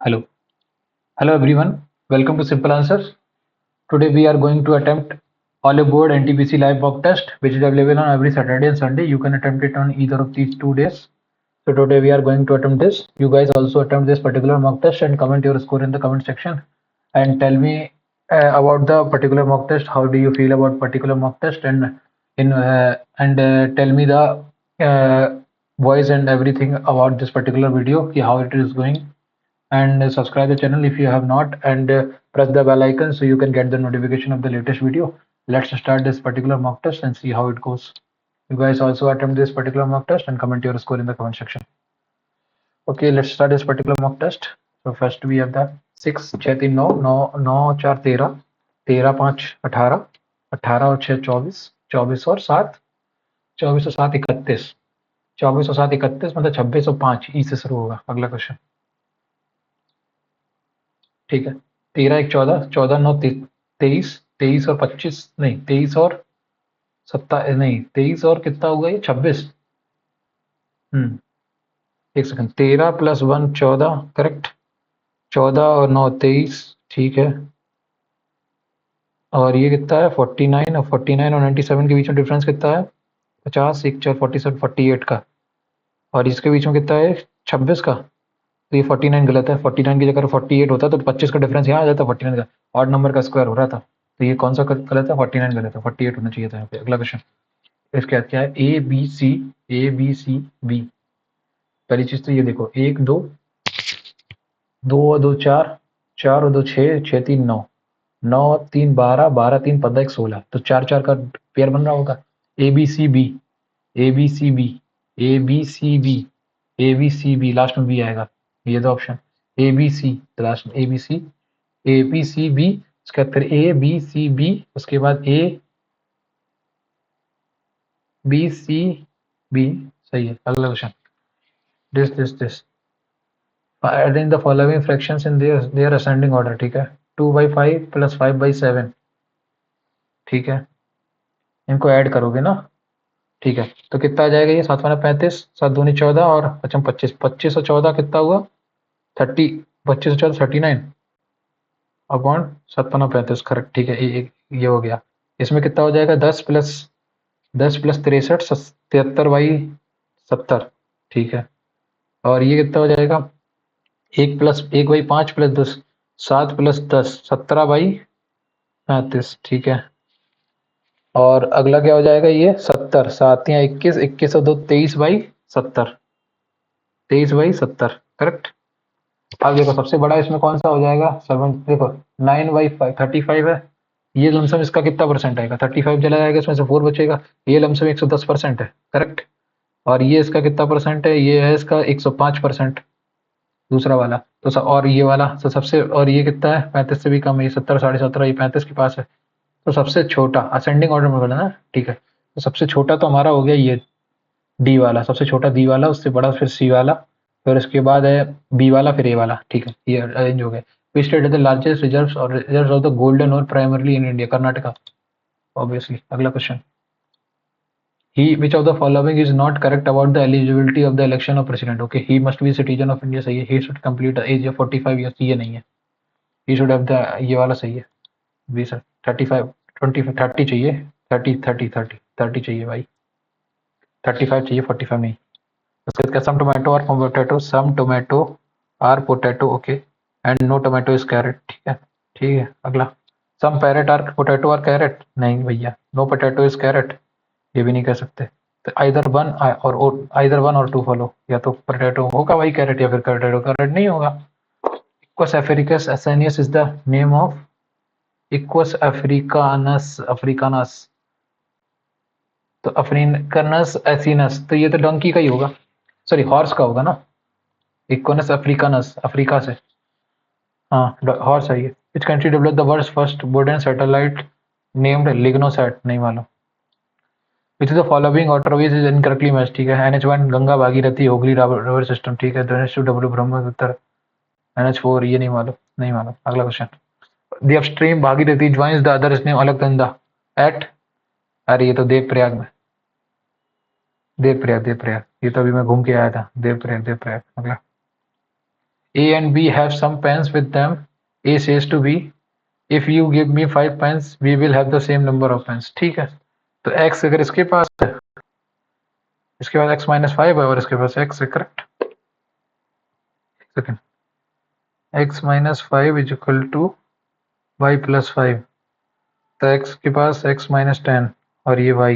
Hello. Hello everyone. Welcome to Simple Answers. Today we are going to attempt Olive Board NTPC live mock test, which is available on every Saturday and Sunday. You can attempt it on either of these 2 days. So today we are going to attempt this. You guys also attempt this particular mock test and comment your score in the comment section and tell me about the particular mock test. How do you feel about particular mock test and tell me the uh, voice and everything about this particular video, how it is going, and subscribe the channel if you have not, and press the bell icon so you can get the notification of the latest video. Let's start this particular mock test and see how it goes. You guys also attempt this particular mock test and comment your score in the comment section. Okay, let's start this particular mock test. So first we have the 6 6 3 9 9 9 4 13 13 5 18 18 और 6 24 24 और 7 24 और 7 31 24 और 7 31 मतलब 26 और 5 ई से शुरू होगा अगला क्वेश्चन। ठीक है, 13 1 14 14 9 23 23 और 25 नहीं 23 और 27 नहीं 23 और कितना होगा ये 26। एक सेकंड, 13 प्लस 1 14 करेक्ट, 14 और 9 23 ठीक है, और ये कितना है 49 और 49 और 97 के बीच में डिफरेंस कितना है 50 एक 4 47 48 का, और इसके बीच में कितना है 26 का। तो ये 49 गलत है, 49 की जगह 48 होता तो 25 का डिफरेंस यहाँ आ जाता 49 का, ऑड नंबर का स्क्वायर हो रहा था, तो ये कौन सा गलत है 49 गलत है, 48 होना चाहिए था यहाँ पे। अगला क्वेश्चन इसके बाद क्या है ए बी सी पहली चीज तो ये देखो 1 2 2 और 2 4 4 और 2 6 6 3 9 9 और 3 12 12 3 15 1 16, तो 4 4 का पेयर बन रहा होगा। A B C B A B C B A B C B A B C B last में बी आएगा, ये दो option A B C, last में ए बी सी बी, उसके बाद फिर ए बी सी बी, उसके बाद ए बी सी बी, सही है। अगला question this adding the following fractions in their ascending order, ठीक है 2/5 प्लस 5/7, ठीक है इनको ऐड करोगे ना, ठीक है तो कितना आ जाएगा ये 7 35 7 दूनी 14 और 25 25 और 14 कितना हुआ 30, 25 और 14 39 अपॉन 7 35 करेक्ट, ठीक है ये हो गया। इसमें कितना हो जाएगा 10 प्लस 63 73/70, ठीक है, और ये कितना हो जाएगा 1 + 1/5 प्लस 10 7 प्लस 10 17/35, ठीक है, और अगला क्या हो जाएगा ये 70 7 या 21 21 और 2 23/70 23/70 करेक्ट। अब देखो सबसे बड़ा इसमें कौन सा हो जाएगा 7, देखो 9/5 35 है, ये लमसम इसका कितना परसेंट आएगा 35 चला जाएगा, इसमें से 4 बचेगा, ये लमसम 110% है करेक्ट, और ये इसका कितना परसेंट है, ये है इसका 105% दूसरा वाला, तो और ये वाला तो सबसे, और ये कितना है 35 से भी कम है, ये 70 17.5 ये 35 के पास है, तो सबसे छोटा असेंडिंग ऑर्डर में बोला ना, ठीक है, तो सबसे छोटा तो हमारा हो गया ये डी वाला, सबसे छोटा डी वाला, उससे बड़ा फिर सी वाला, फिर उसके बाद है बी वाला, फिर ए वाला, ठीक है ये अरेंज हो गए। विच स्टेट है the largest reserves of the golden और primarily in India, Karnataka obviously. अगला question he which of the following is not correct about the eligibility of the election of president, okay he must be a citizen of India, सही है, he should complete the age of 45 years, ये नहीं है, he should have the ये वाला सही है, B sir 35 20 30 चाहिए, 30 चाहिए भाई, 35 चाहिए 45 नहीं। उसके बाद सम टोमेटो और potato, some tomato or potato okay and no tomato is carrot, ठीक है ठीक है। अगला some parrot or potato or carrot, नहीं भैया नो पोटैटो इज कैरेट, ये भी नहीं कह सकते, तो आइदर वन और टू फॉलो, या तो पोटैटो होगा भाई कैरेट, या फिर पोटैटो कैरेट नहीं होगा। Equus africus asinus is the name of equus africanus, तो अफ्रीकानस एसिनस, तो ये तो डंकी का ही होगा, सॉरी हॉर्स का होगा ना, इक्वनस अफ्रीकानस अफ्रीका से, हाँ हॉर्स है ये। Which country develop the world's first wooden satellite named LignoSat, नहीं मालूम। Which is the following waterways is incorrectly match, ठीक है NH1 Ganga Bhagirathi Hooghly river system, ठीक है NH2 डब्ल्यू ब्रह्मपुत्र, NH4 ये नहीं मालूम, नहीं मालूम। अगला question the upstream Bhagirathi joins the other name Alaknanda at, अरे ये तो देवप्रयाग में, देवप्रयाग ये तो अभी मैं घूम के आया था, देवप्रयाग। अगला A and B have some pens with them. A says to B, if you give me 5 pens, we will have the same number of pens. ठीक है, तो x अगर इसके पास है, इसके पास x माइनस 5 है और इसके पास x है, correct. Second, x minus 5 is equal to y plus 5, तो x के पास x माइनस 10 और ये y,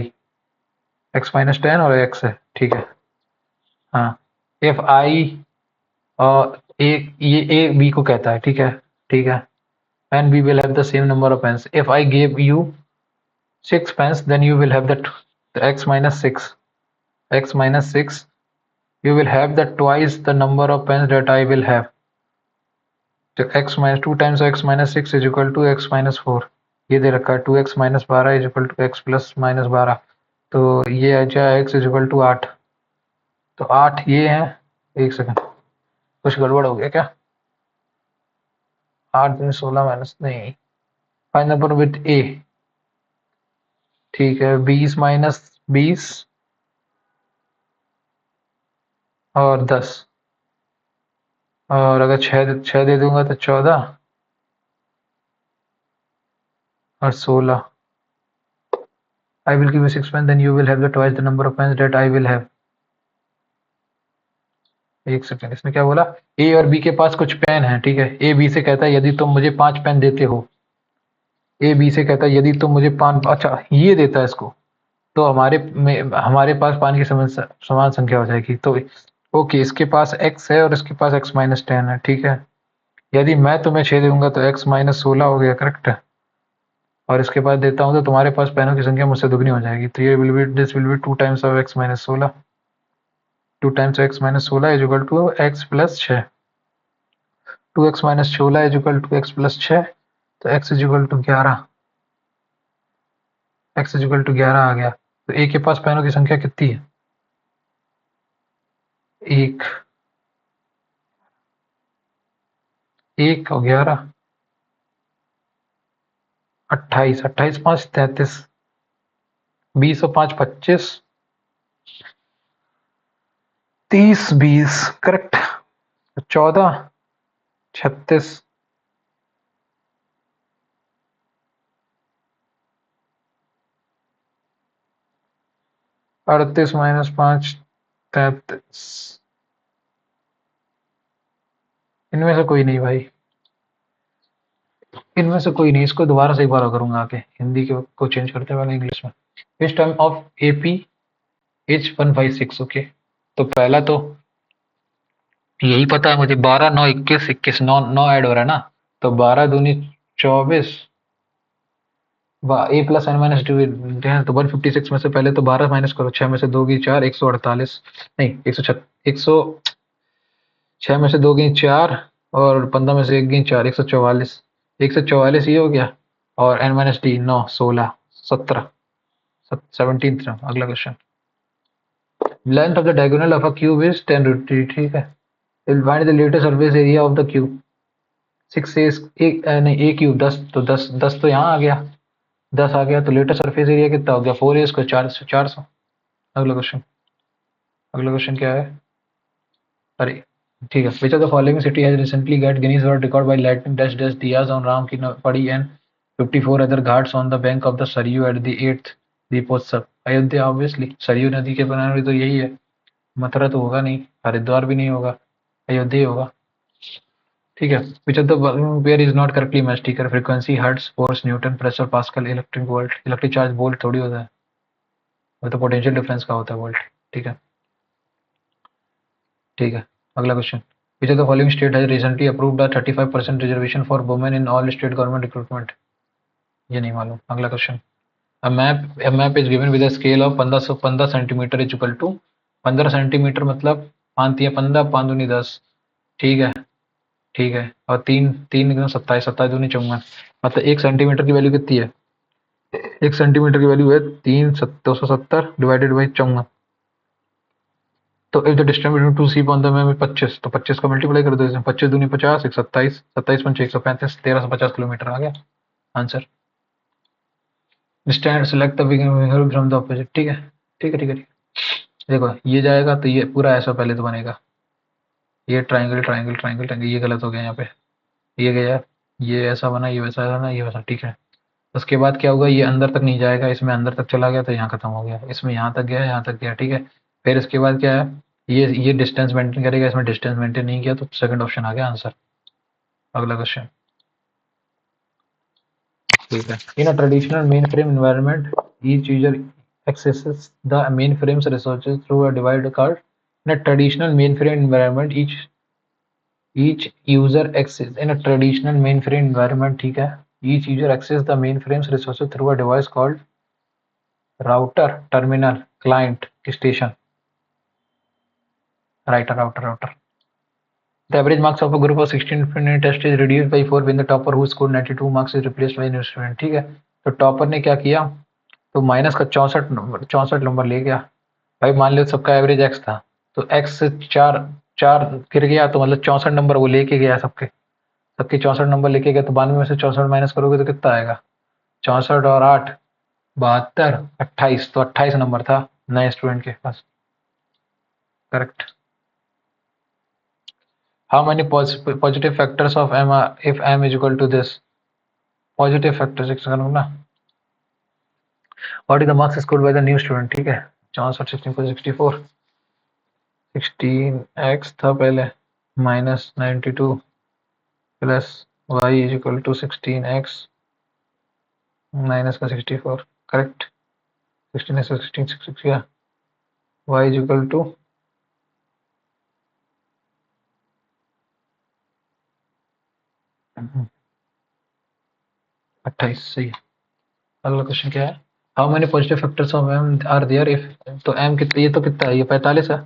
x माइनस 10 और x है, ठीक है। हाँ, if I और ये a b को कहता है, ठीक है, ठीक है, and we will have the same number of pens. If I gave you 6 pens, then you will have the x minus 6, x minus 6, you will have the twice the number of pens that I will have. तो x minus 2 times x minus 6 is equal to x minus 4, ये दे रखा है 2x minus 12 is equal to x plus minus 12, तो ये आ जाए x is equal to 8, तो 8 ये है। एक सेकंड, कुछ गड़बड़ हो गया क्या? 8 में 16 माइनस नहीं, फाइंड नंबर विद a, ठीक है, 20 माइनस 20 और 10, और अगर 6 दे दूंगा तो 14 और 16। I will give you 6 pens, then you will have the twice the number of pens that I will have. एक सेकंड, इसने क्या बोला? ए और बी के पास कुछ पेन है, ठीक है। ए बी से कहता है यदि तुम मुझे 5 पेन देते हो, ए बी से कहता है यदि तुम मुझे 5, अच्छा ये देता है इसको, तो हमारे पास पान की समान संख्या हो जाएगी। तो ओके, इसके पास x है और इसके पास x माइनस 10 है, ठीक है। यदि मैं तुम्हें 6 दूंगा तो x माइनस 16 हो गया, करेक्ट है। और इसके बाद देता हूँ तो तुम्हारे पास पेनों की संख्या मुझसे दुगनी हो जाएगी, तो ये this will be 2 times of x minus 16, 2 times x minus 16 is equal to x plus 6, 2x minus 16 is equal to x plus 6, तो x is equal to 11, x is equal to 11 आ गया। तो a के पास पेनों की संख्या कितनी है? 1, 1 और 11, 28, 28 5 33, 20 और 5 25, 30 20, करेक्ट। 14 36, 38 माइनस 5 33, इनमें से कोई नहीं भाई, इनमें से कोई नहीं। इसको दोबारा से एक बार करूंगा आके, हिंदी को चेंज करते वाले इंग्लिश में। Which time of AP is 156, okay. तो पहला तो यही पता है मुझे, 12 9 21 21 9 9 ऐड हो रहा है ना, तो 12 दूनी 24, ए प्लस एन माइनस टू, तो 156 में से पहले तो 12 माइनस करो, 6 में से 2 गई 4, 148, नहीं 6 में से 2 गई 4 और 15 में से 1 गई 4, 144, 144 ये हो गया। और एन माइनस डी 9 16 17, 17। अगला question, length of the diagonal of a cube is 10 root 3, ठीक है। Find the latest surface area of the cube. 6 से एक नहीं, ए क्यूब 10, तो 10 तो यहाँ आ गया, 10 आ गया, तो लेटेस्ट सरफेस एरिया कितना हो गया? 4a square, 400। अगला क्वेश्चन, अगला क्वेश्चन क्या है? अरे ठीक है, which of the following city has recently get Guinness world record by lighting dash dash diyas on Ram ki Paidi and 54 other ghats on the bank of the Sarayu at the 8th Deepotsav? Ayodhya, obviously Sarayu नदी के किनारे तो यही है। मथुरा तो होगा नहीं, हरिद्वार भी नहीं होगा, अयोध्या ही होगा, ठीक है। Which of the where is not correctly match, ठीक है। Frequency, hertz, force, newton, pressure, pascal, electric volt. Electric charge volt थोड़ी होता है, वो तो पोटेंशियल डिफरेंस का होता है वोल्ट, ठीक है, ठीक है। अगला question, which of the following state has recently approved a 35% reservation for women in all state government recruitment? ये नहीं मालूम। अगला question, a map is given with a scale of 15 centimetre is equal to 15 centimetre, मतलब 5 या 15, 5 दूनी 10, ठीक है, ठीक है। और 3 3 एकदम 27, 27 दूनी 54, मतलब 1 सेंटीमीटर की वैल्यू कितनी है? 1 सेंटीमीटर की वैल्यू है 270 डिवाइडेड बाई 54। तो if the distance between two C on the map 25, तो 25 का मल्टीप्लाई कर दो इसमें, 25 दूनी 50, 1 27, 27 पंचे 135, 1350 किलोमीटर आ गया answer. Stand select the figure from the opposite, ठीक है, ठीक है, ठीक है, ठीक है। देखो ये जाएगा तो ये पूरा ऐसा पहले तो बनेगा, ये ट्राइंगल ट्राइंगल ट्राइंगल ट्राइंगल, ये गलत हो गया यहाँ पे, ये गया, ये ऐसा बना, ये वैसा बना, ये वैसा, ठीक है। उसके बाद क्या होगा, ये अंदर तक नहीं जाएगा, इसमें अंदर तक चला गया तो यहाँ खत्म हो गया, इसमें यहाँ तक गया, यहाँ तक गया, ठीक है। फिर इसके बाद क्या है, ये डिस्टेंस मेंटेन करेगा, इसमें डिस्टेंस मेंटेन नहीं किया तो सेकंड ऑप्शन आ गया आंसर। अगला क्वेश्चन, ठीक है। In a traditional mainframe environment each user accesses the mainframe's resources through a divided card. In a traditional mainframe environment, each user access in a traditional mainframe environment, ठीक है, each user access the mainframe's resources through a device called router, terminal, client, station, router. The average marks of a group of 16 student test is reduced by 4 when the topper who scored 92 marks is replaced by a new student, ठीक है। तो topper ने क्या किया, तो minus का 64 number ले गया। भाई मान लो सबका एवरेज एक्स था, तो एक्स से चार चार गिर गया, तो मतलब 64 नंबर वो लेके गया, सबके सबके 64 नंबर लेके गया, तो 92 में से 64 माइनस करोगे तो कितना आएगा, 64 और 8, 72, 28, तो 28 नंबर था नए स्टूडेंट के पास। Correct. How many positive factors of M if M is equal to this, positive factors एक सेकंड ना, what is the marks scored by the new student, ठीक है। 64 16 को 64, 16x था पहले, minus 92 plus Y is equal to 16x minus का 64, correct. 16x 16 66 किया, Y is equal to 28, सही है। अगला क्वेश्चन क्या है, how many positive factors of M are there if, तो एम कितने, ये तो कितना है, ये 45 है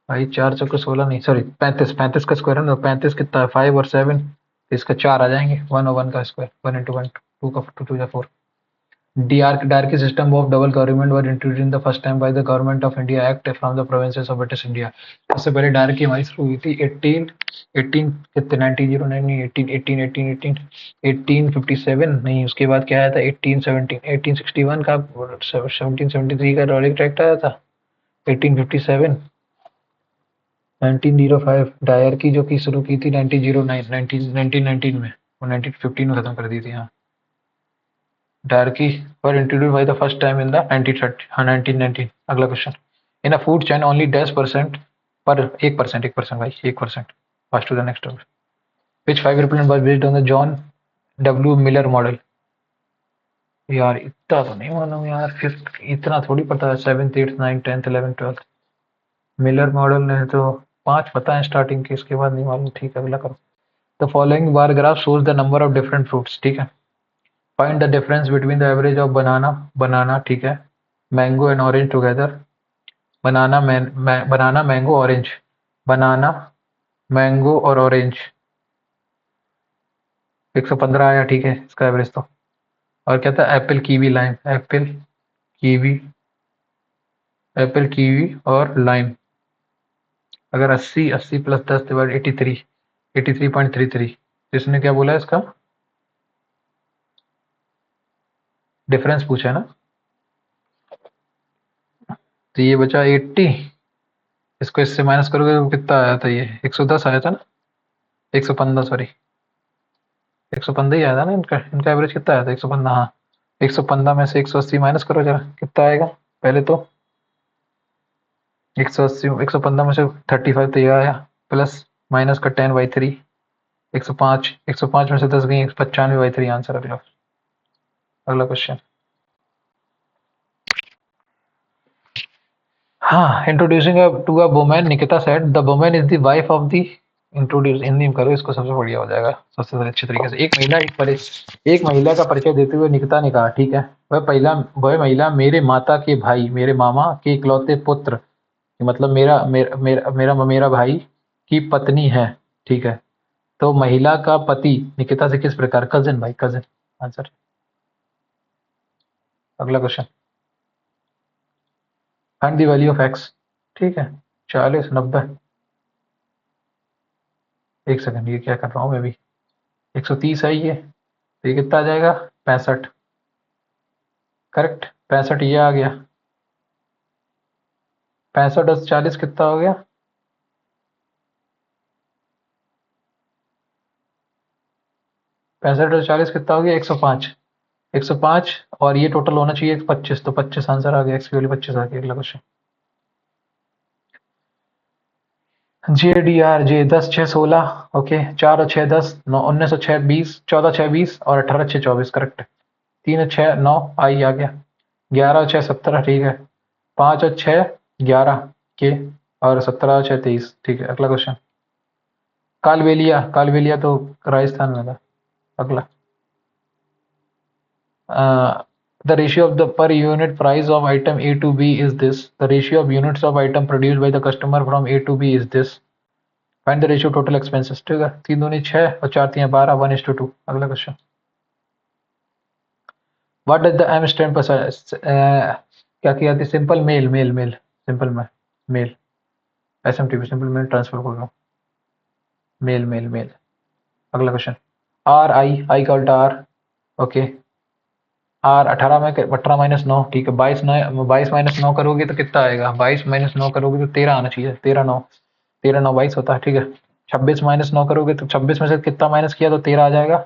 भाई, 4 चौके 16 नहीं, सॉरी 35, 35 का स्क्वायर है ना, 35 कितना है 5 और 7, तो इसका 4 आ जाएंगे, 1 और 1 का स्क्वायर, 1 into 1, 2 का 2 2 4। Diarchy system of double government were introduced in the first time by the government of India Act from the provinces of British India। सबसे पहले डायरकी हमारी शुरू हुई थी 18 कितने 1909 नहीं 1857 नहीं, उसके बाद क्या आया था 1861 का 1773 का रॉलिक एक्ट आया था, 1857 1905 डायरकी जो कि शुरू की थी 1909 1919 में, वो 1915 में खत्म कर दी थी। हाँ, Darky were introduced by the first time in the 1930, 1919। अगला question, in a food chain only 10% पर 1% भाई 1%, fast to the next, which 5 airplane was based on the John W Miller model. यार इतना तो नहीं मालूम यार, फिफ्थ इतना थोड़ी पता है, 7th 8th 9th 10th 11th 12th, Miller model ने तो 5 पता है स्टार्टिंग के, इसके बाद नहीं मालूम, ठीक है अगला करो। The following bar graph shows the number of different fruits, ठीक है। Find the difference between the average of बनाना, ठीक है, mango and orange together, banana mango orange, banana mango और ऑरेंज 115 आया, ठीक है इसका एवरेज तो। और क्या था, Apple kiwi lime, kiwi Apple kiwi और लाइम, अगर 80 80 प्लस 10 डिवाइड 83, 83.33, तो इसने क्या बोला है इसका डिफरेंस पूछा है ना, तो ये बचा 80, इसको इससे माइनस करोगे तो कितना आया था, ये 110 आया था ना, 115 सॉरी, 115 ही आया था ना, इनका इनका एवरेज कितना आया था 115, हाँ। 115 में से 180 माइनस करो जरा, कितना आएगा पहले तो, 180 115 में से 35 तो ये आया, प्लस माइनस का 10/3, 105, 105 में से 10 गई 95/3 आंसर। अगला अगला क्वेश्चन, हाँ, introducing to a women, Nikita said the women is the wife of the, introduce Hindi में करो इसको, सबसे बढ़िया हो जाएगा सबसे अच्छे तरीके से। एक महिला का परिचय देते हुए निकिता ने कहा, ठीक है, वह महिला मेरे माता के भाई, मेरे मामा के इकलौते पुत्र, मतलब मेरा भाई की पत्नी है, ठीक है। तो महिला का पति निकिता से किस प्रकार, कजिन भाई कजिन, आंसर। अगला question, find the value of x, ठीक है, 40 90, एक सेकंड ये क्या कर रहा हूँ मैं भी, 130 है ये, तो ये कितना आ जाएगा 65, करेक्ट 65 ये आ गया, 65 और 40 कितना हो गया 65 और 40 कितना हो गया? 105। 105 और ये टोटल होना चाहिए 25, तो 25 आंसर आ गया, एक्स की वैल्यू 25 आ गई। अगला क्वेश्चन। जे डी आर जे 10 6 16, ओके, 4 और 6 10, 9 19 और 6 20, 14 6 20 और 18 6 24, करेक्ट है। 3 और 6 9, आई आ गया। 11 और 6 17, ठीक है। 5 और 6 11 के, और 17 और 6 23, ठीक है। अगला क्वेश्चन। कालबेलिया, कालबेलिया तो राजस्थान में था। अगला। The ratio of the per unit price of item A to B is this. The ratio of units of item produced by the customer from A to B is this. Find the ratio of total expenses. ठीक है, 3 दूनी 6 और 4 3 12, 1:2। अगला question. What does the M stand for? क्या किया थी? Simple mail, mail mail, simple में mail, SMTP, simple mail transfer बोल रहा हूँ। Mail mail mail. अगला क्वेश्चन। आर आई, आई का उल्टा आर, ओके। आर 18 में 18 माइनस 9, ठीक है। 22 9, 22 माइनस 9 करोगे तो कितना आएगा? 22 माइनस 9 करोगे तो 13 आना चाहिए। 13 9, 13 9 22 होता है, ठीक है। 26 माइनस 9 करोगे तो 26 में से कितना माइनस किया तो 13 आ जाएगा।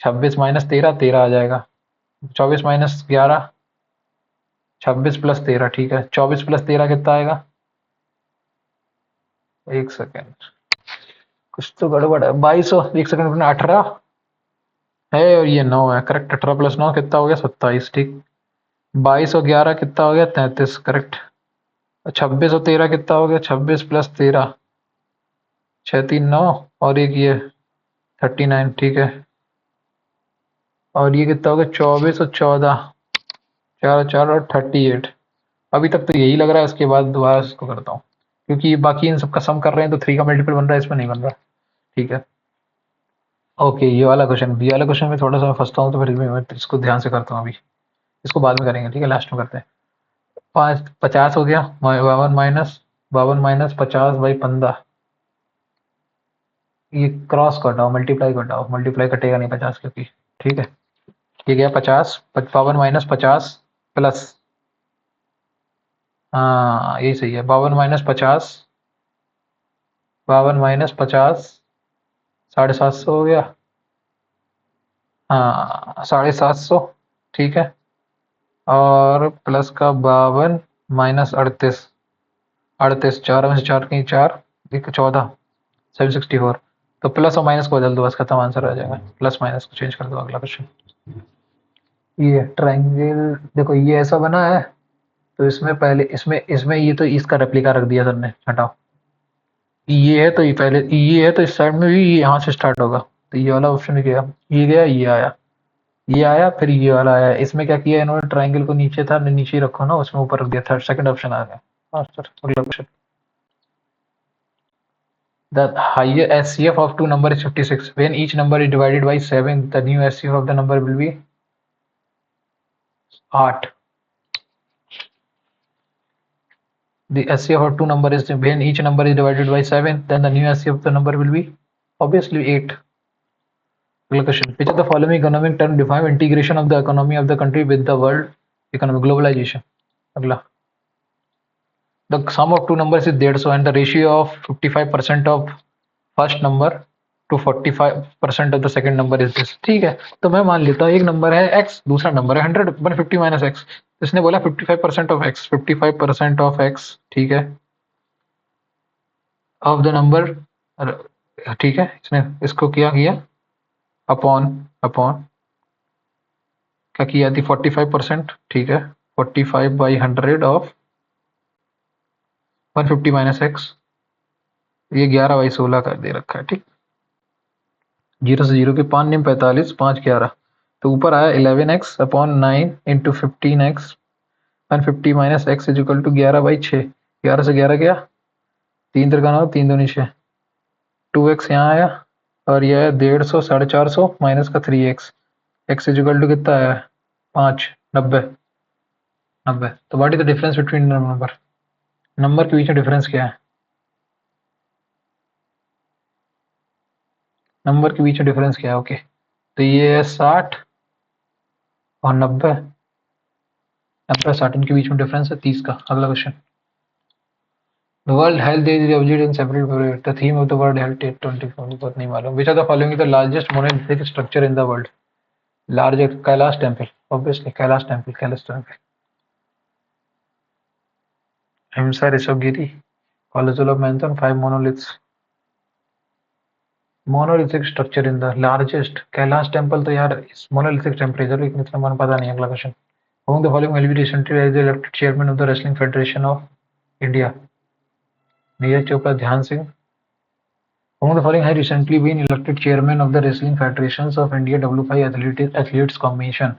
26 माइनस 13 13 आ जाएगा। 24 माइनस 11, 26 प्लस 13, ठीक है। 24 प्लस 13 कितना आएगा? एक सेकेंड, कुछ तो गड़बड़ है। 22 एक सेकंड में 18 है और ये 9 है, करेक्ट। 18 प्लस 9 कितना हो गया? 27, ठीक। 22 और 11 कितना हो गया? 33, करेक्ट। 26 और 13 कितना हो गया? 26 प्लस 13, 6 3 9, और एक ये 39, ठीक है। और ये कितना हो गया? 24 और 14, 4 4 और 38। अभी तक तो यही लग रहा है, इसके बाद दोबारा इसको करता हूँ, क्योंकि बाकी इन सबका सम कर रहे हैं तो 3 का मल्टीपल बन रहा है, इसमें नहीं बन रहा। ठीक है, ओके। ये वाला क्वेश्चन, बी वाला क्वेश्चन में थोड़ा सा मैं फंसता हूँ, तो फिर मैं इसको ध्यान से करता हूँ अभी। इसको बाद में करेंगे, ठीक है, लास्ट में करते हैं। 50 हो गया। 52 माइनस 50/15, ये क्रॉस कटाओ, मल्टीप्लाई कटाओ, मल्टीप्लाई कटेगा नहीं 50, क्योंकि, ठीक है। ये गया 50, 52 माइनस 50 प्लस, हाँ यही सही है। 52 माइनस 50, 52 माइनस 50, 750 हो गया। हाँ 750, ठीक है। और प्लस का 52 माइनस 38, 38, 4 में से 4 कहीं 4, एक 14, 764। तो प्लस और माइनस को बदल दो, बस खत्म, आंसर आ जाएगा। प्लस माइनस को चेंज कर दो। अगला क्वेश्चन। ये ट्रायंगल देखो, ये ऐसा बना है, तो इसमें पहले इसमें इसमें ये तो इसका रेप्लिका रख दिया सर ने, हटाओ। ये है तो ये पहले, ये है तो इस साइड में भी ये यहाँ से स्टार्ट होगा, तो ये वाला ऑप्शन गया, ये गया, ये आया, ये आया, फिर ये वाला आया। इसमें क्या किया इन्होंने? ट्रायंगल को नीचे था, नीचे ही रखो ना, उसमें ऊपर रख दिया। थर्ड सेकंड ऑप्शन आ गया। हाँ सर, अगला question. The higher SCF of two number is 56. When each number is divided by 7, the new SCF of the number will be 8. The SCF of two number is, when each number is divided by 7, then the new SCF of the number will be obviously 8. अगला question. Which of the following economic term define integration of the economy of the country with the world economy? Globalization. अगला। The sum of two numbers is 150, and the ratio of 55% of first number two 45% of the second number is this. ठीक है, तो मैं मान लेता हूँ एक number है एक्स, दूसरा नंबर है 100, 150 माइनस एक्स। इसने बोला 55% ऑफ एक्स, 55% ऑफ एक्स, ठीक है, ऑफ द नंबर, ठीक है। इसने इसको किया किया अपॉन, अपॉन क्या किया थी? 45%, ठीक है। 45/100 ऑफ 150 माइनस एक्स, ये 11/16 का दे रखा है, ठीक। 0 से 0 के 5 निम 45, 5 11, तो ऊपर आया 11x upon 9 into 15x 150 minus x is equal to 11/6। 11 से 11 गया, 3 तिरका 9, 3 दूनी 6, 2x यहाँ आया, और यह है 150, 450 माइनस का 3x, x is equal to कितना आया? 5, 90, 90। तो what is the difference between number, number के बीच में डिफरेंस क्या है? नंबर के बीच में डिफरेंस क्या है? ओके, तो ये है 60 और 90, 90 60 इनके बीच में डिफरेंस है 30 का। अगला question. The world health day is observed in separate February, the theme of the world health day 24 बहुत नहीं मालूम। Which are the following is the largest monolithic structure in the world? Largest Kailash temple, obviously Kailash temple, Kailash temple. हिमसा ऋषभगिरी, college of mansion, 5 monoliths, monolithic structure in the largest Kailash temple तो यार monolithic temperature इतना मन पता नहीं। अगला question, among the following will be recently as the elected chairman of the wrestling federation of India? Neeraj Chopra, ध्यान Singh. among the following has recently been elected chairman of the wrestling federations of India W5 athletes commission?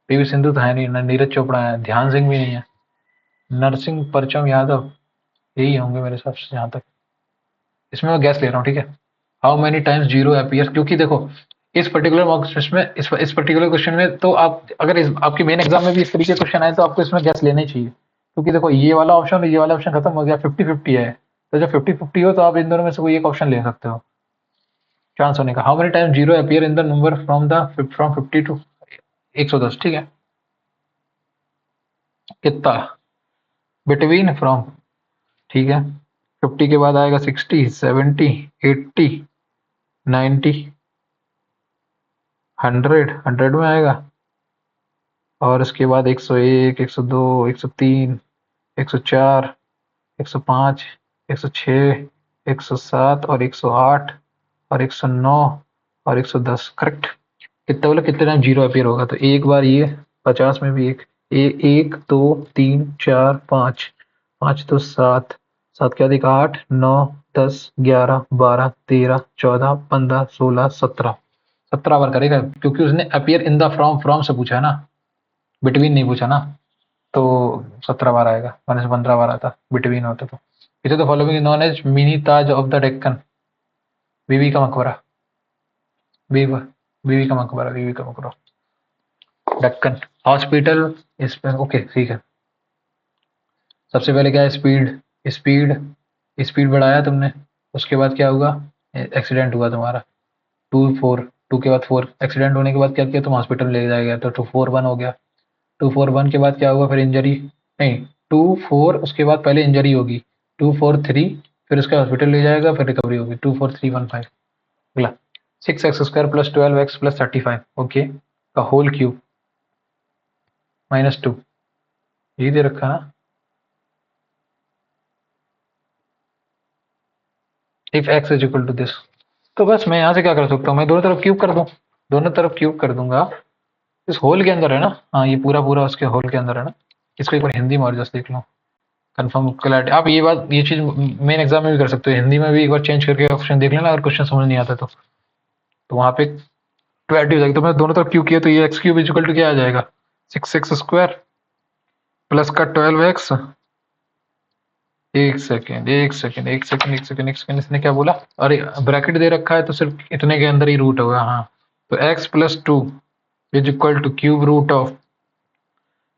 PV Sindhu तो है नहीं ना, नीरज चोपड़ा है, ध्यान सिंह भी नहीं है, नरसिंह परचम यादव, यही होंगे मेरे हिसाब से जहां तक। इसमें मैं गैस ले रहा हूँ, ठीक है। How many times zero appear, क्योंकि देखो इस पर्टिकुलर मॉक टेस्ट में इस पर्टिकुलर क्वेश्चन में तो आप अगर आपकी मेन एग्जाम में भी इस तरीके के क्वेश्चन आए तो आपको इसमें गैस लेना ही चाहिए, क्योंकि देखो ये वाला ऑप्शन और ये वाला ऑप्शन खत्म हो गया, 50-50 है। तो जब 50-50 हो तो आप इन दोनों में से कोई एक ऑप्शन ले सकते हो चांस होने का। How many times zero appear in the number from 50 to 110, ठीक है। कितना, बिटवीन, फ्रॉम, ठीक है। 50 के बाद आएगा 60, 70, 80, 90, 100 में आएगा, और उसके बाद 101, 102, 103, 104, 105, 106, 107 और 108 और 109 और 110, करेक्ट। कितना बोला, कितने टाइम जीरो अपीयर होगा? तो एक बार ये 50 में भी एक, 1 2 3 4 5, 5 तो 7, 7 के अधिक 8 9 10 11 12 13 14 15 16 17, 17 बार करेगा, क्योंकि उसने अपीयर इन द फ्रॉम से पूछा है ना, बिटवीन नहीं पूछा ना, तो 17 बार आएगा, वरना से 15 बार आता बिटवीन होता तो। इसे तो following known as mini Taj of the Deccan? Bibi ka Maqbara, बीबी बीबी का मकबरा, बीबी का मकबरा, डेक्कन हॉस्पिटल इस पे, ओके ठीक है। सबसे पहले क्या है, स्पीड, स्पीड स्पीड बढ़ाया तुमने, उसके बाद क्या हुआ, एक्सीडेंट हुआ तुम्हारा, 2 के बाद 4, एक्सीडेंट होने के बाद क्या किया तुम, हॉस्पिटल ले जाया गया, तो 241 हो गया। 241 के बाद क्या हुआ, फिर इंजरी, नहीं 24 उसके बाद पहले इंजरी होगी, 243 फिर उसके हॉस्पिटल ले जाएगा, फिर रिकवरी होगी, 24315। अगला 6x² plus 12x plus 35, okay, का होल क्यूब -2, यही दे रखा ना। If x is equal to this, तो बस मैं यहाँ से क्या कर सकता हूँ, मैं दोनों तरफ क्यूब कर दूँ, दोनों तरफ क्यूब कर दूंगा, इस होल के अंदर है ना, हाँ ये पूरा पूरा उसके होल के अंदर है ना। इसको एक बार हिंदी में और जस्ट देख लो, कंफर्म क्लैरिटी। आप ये बात, ये चीज मेन एग्जाम में भी कर सकते हो, हिंदी में भी एक बार चेंज करके ऑप्शन देख लेना, अगर क्वेश्चन समझ नहीं आता तो वहां पे क्लैरिटी हो जाएगी। तो मैं दोनों तरफ क्यूब किया, तो ये एक्स क्यूब इक्वल टू क्या आ जाएगा, 6x² प्लस का 12x, एक सेकेंड, इसने क्या बोला, अरे ब्रैकेट दे रखा है तो सिर्फ इतने के अंदर ही रूट होगा, हाँ। तो x+2 is equal to cube root of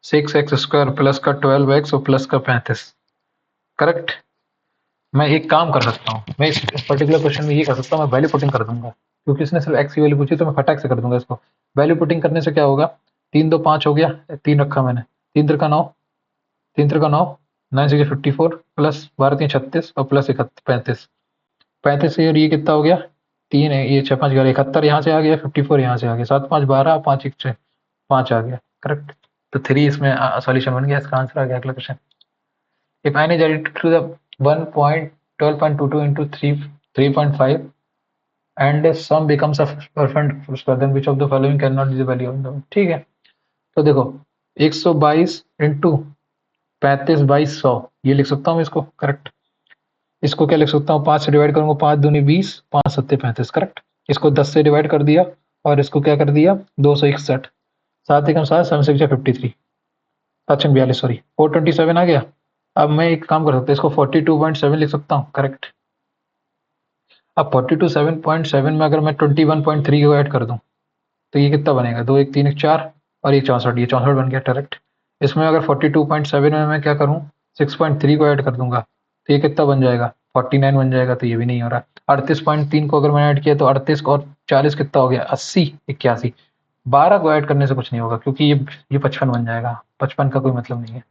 6x² plus का 12x और प्लस का 35, करेक्ट। मैं एक काम कर सकता हूँ, मैं इस पर्टिकुलर क्वेश्चन में ये कर सकता हूँ, मैं वैल्यू पुटिंग कर दूंगा, क्योंकि इसने सिर्फ x की वैल्यू पूछी, तो मैं फटाक से कर दूंगा इसको। वैल्यू पुटिंग करने से क्या होगा, 3 2 5 हो गया, 3 रखा मैंने, 3 3 का 9, 3 3 का 9, 9 6 54 प्लस 12 3 36 और प्लस 35, 35 से, और ये कितना हो गया, 3 है, ये 6 5 11 71 यहाँ से आ गया, 54 यहाँ से आ गया, 7 5 12, 5 1 6 5 आ गया, करेक्ट। तो 3 इसमें सॉल्यूशन बन गया, इसका आंसर आ गया। अगला question, if n is added to the 1.12.22 into 3.5 and sum becomes a perfect square, then which of the following cannot be the value of the, ठीक है। तो देखो 122 इंटू 35/100, ये लिख सकता हूँ इसको, करेक्ट। इसको क्या लिख सकता हूँ, 5 से डिवाइड करूंगा, 5 दूनी 20, 5 सत्ते 35, करेक्ट। इसको 10 से डिवाइड कर दिया और इसको क्या कर दिया, 261, 7 एकम 7, 7 से 53, 742, सॉरी 427 आ गया। अब मैं एक काम कर सकता हूँ, इसको 42.7 लिख सकता हूँ, करेक्ट। अब 42.7 में अगर मैं 21.3 को ऐड कर दूं तो ये कितना बनेगा, 2 1 3 1 4 और ये 64, ये 64 बन गया, करेक्ट। इसमें अगर 42.7 में मैं क्या करूं, 6.3 को ऐड कर दूंगा तो ये कितना बन जाएगा, 49 बन जाएगा, तो ये भी नहीं हो रहा। 38.3 को अगर मैंने ऐड किया तो 38 और 40 कितना हो गया, 80, 81, 12 को ऐड करने से कुछ नहीं होगा, क्योंकि ये 55 बन जाएगा, 55 का कोई मतलब नहीं है,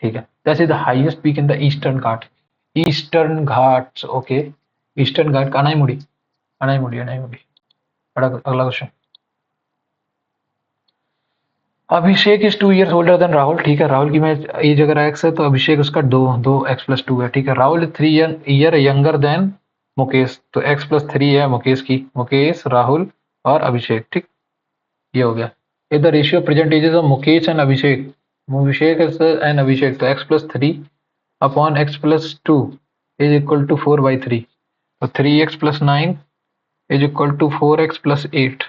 ठीक है। That is the highest peak in the Eastern Ghat, Eastern Ghats, okay. Eastern Ghat, Anaimudi, Anaimudi, Anaimudi. अगला question. Abhishek is 2 years older than Rahul, ठीक है। राहुल की मैं एज अगर एक्स है तो अभिषेक उसका दो दो x+2 है, ठीक है। Rahul 3 year younger than Mukesh, तो x+3 है मुकेश की। मुकेश, राहुल और अभिषेक, ठीक। ये हो गया। If the ratio present ages of Mukesh and Abhishek, Abhishek and Abhishek, तो x+3 upon x+2 is equal to 4/3, तो 3x+9 is equal to 4x+8,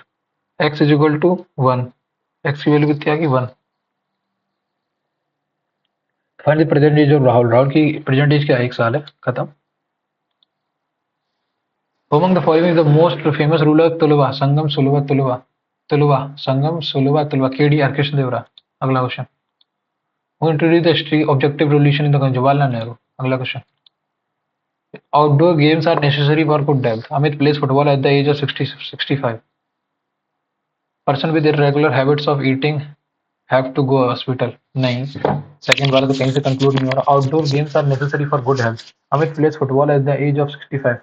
x is equal to 1, x की वैल्यू कितनी आ गई 1। Find the present age of Rahul, Rahul की प्रेजेंट एज क्या है, 1 साल है, खत्म। Among the following the most famous ruler Tuluva, Sangama, Sulabha, Tuluva, Tuluva, Sangama, Sulabha, Tuluva, केडी आर कृष्ण देवरा। अगला question. Who introduce the history objective revolution in the country, Jawaharlal Nehru. अगला question. Outdoor games are necessary for good health, Amit plays football at the age of 65। Person with irregular habits of eating have to go hospital, नहीं। Second वाला तो कहीं से conclude नहीं हो रहा। Outdoor games are necessary for good health, Amit plays football at the age of 65।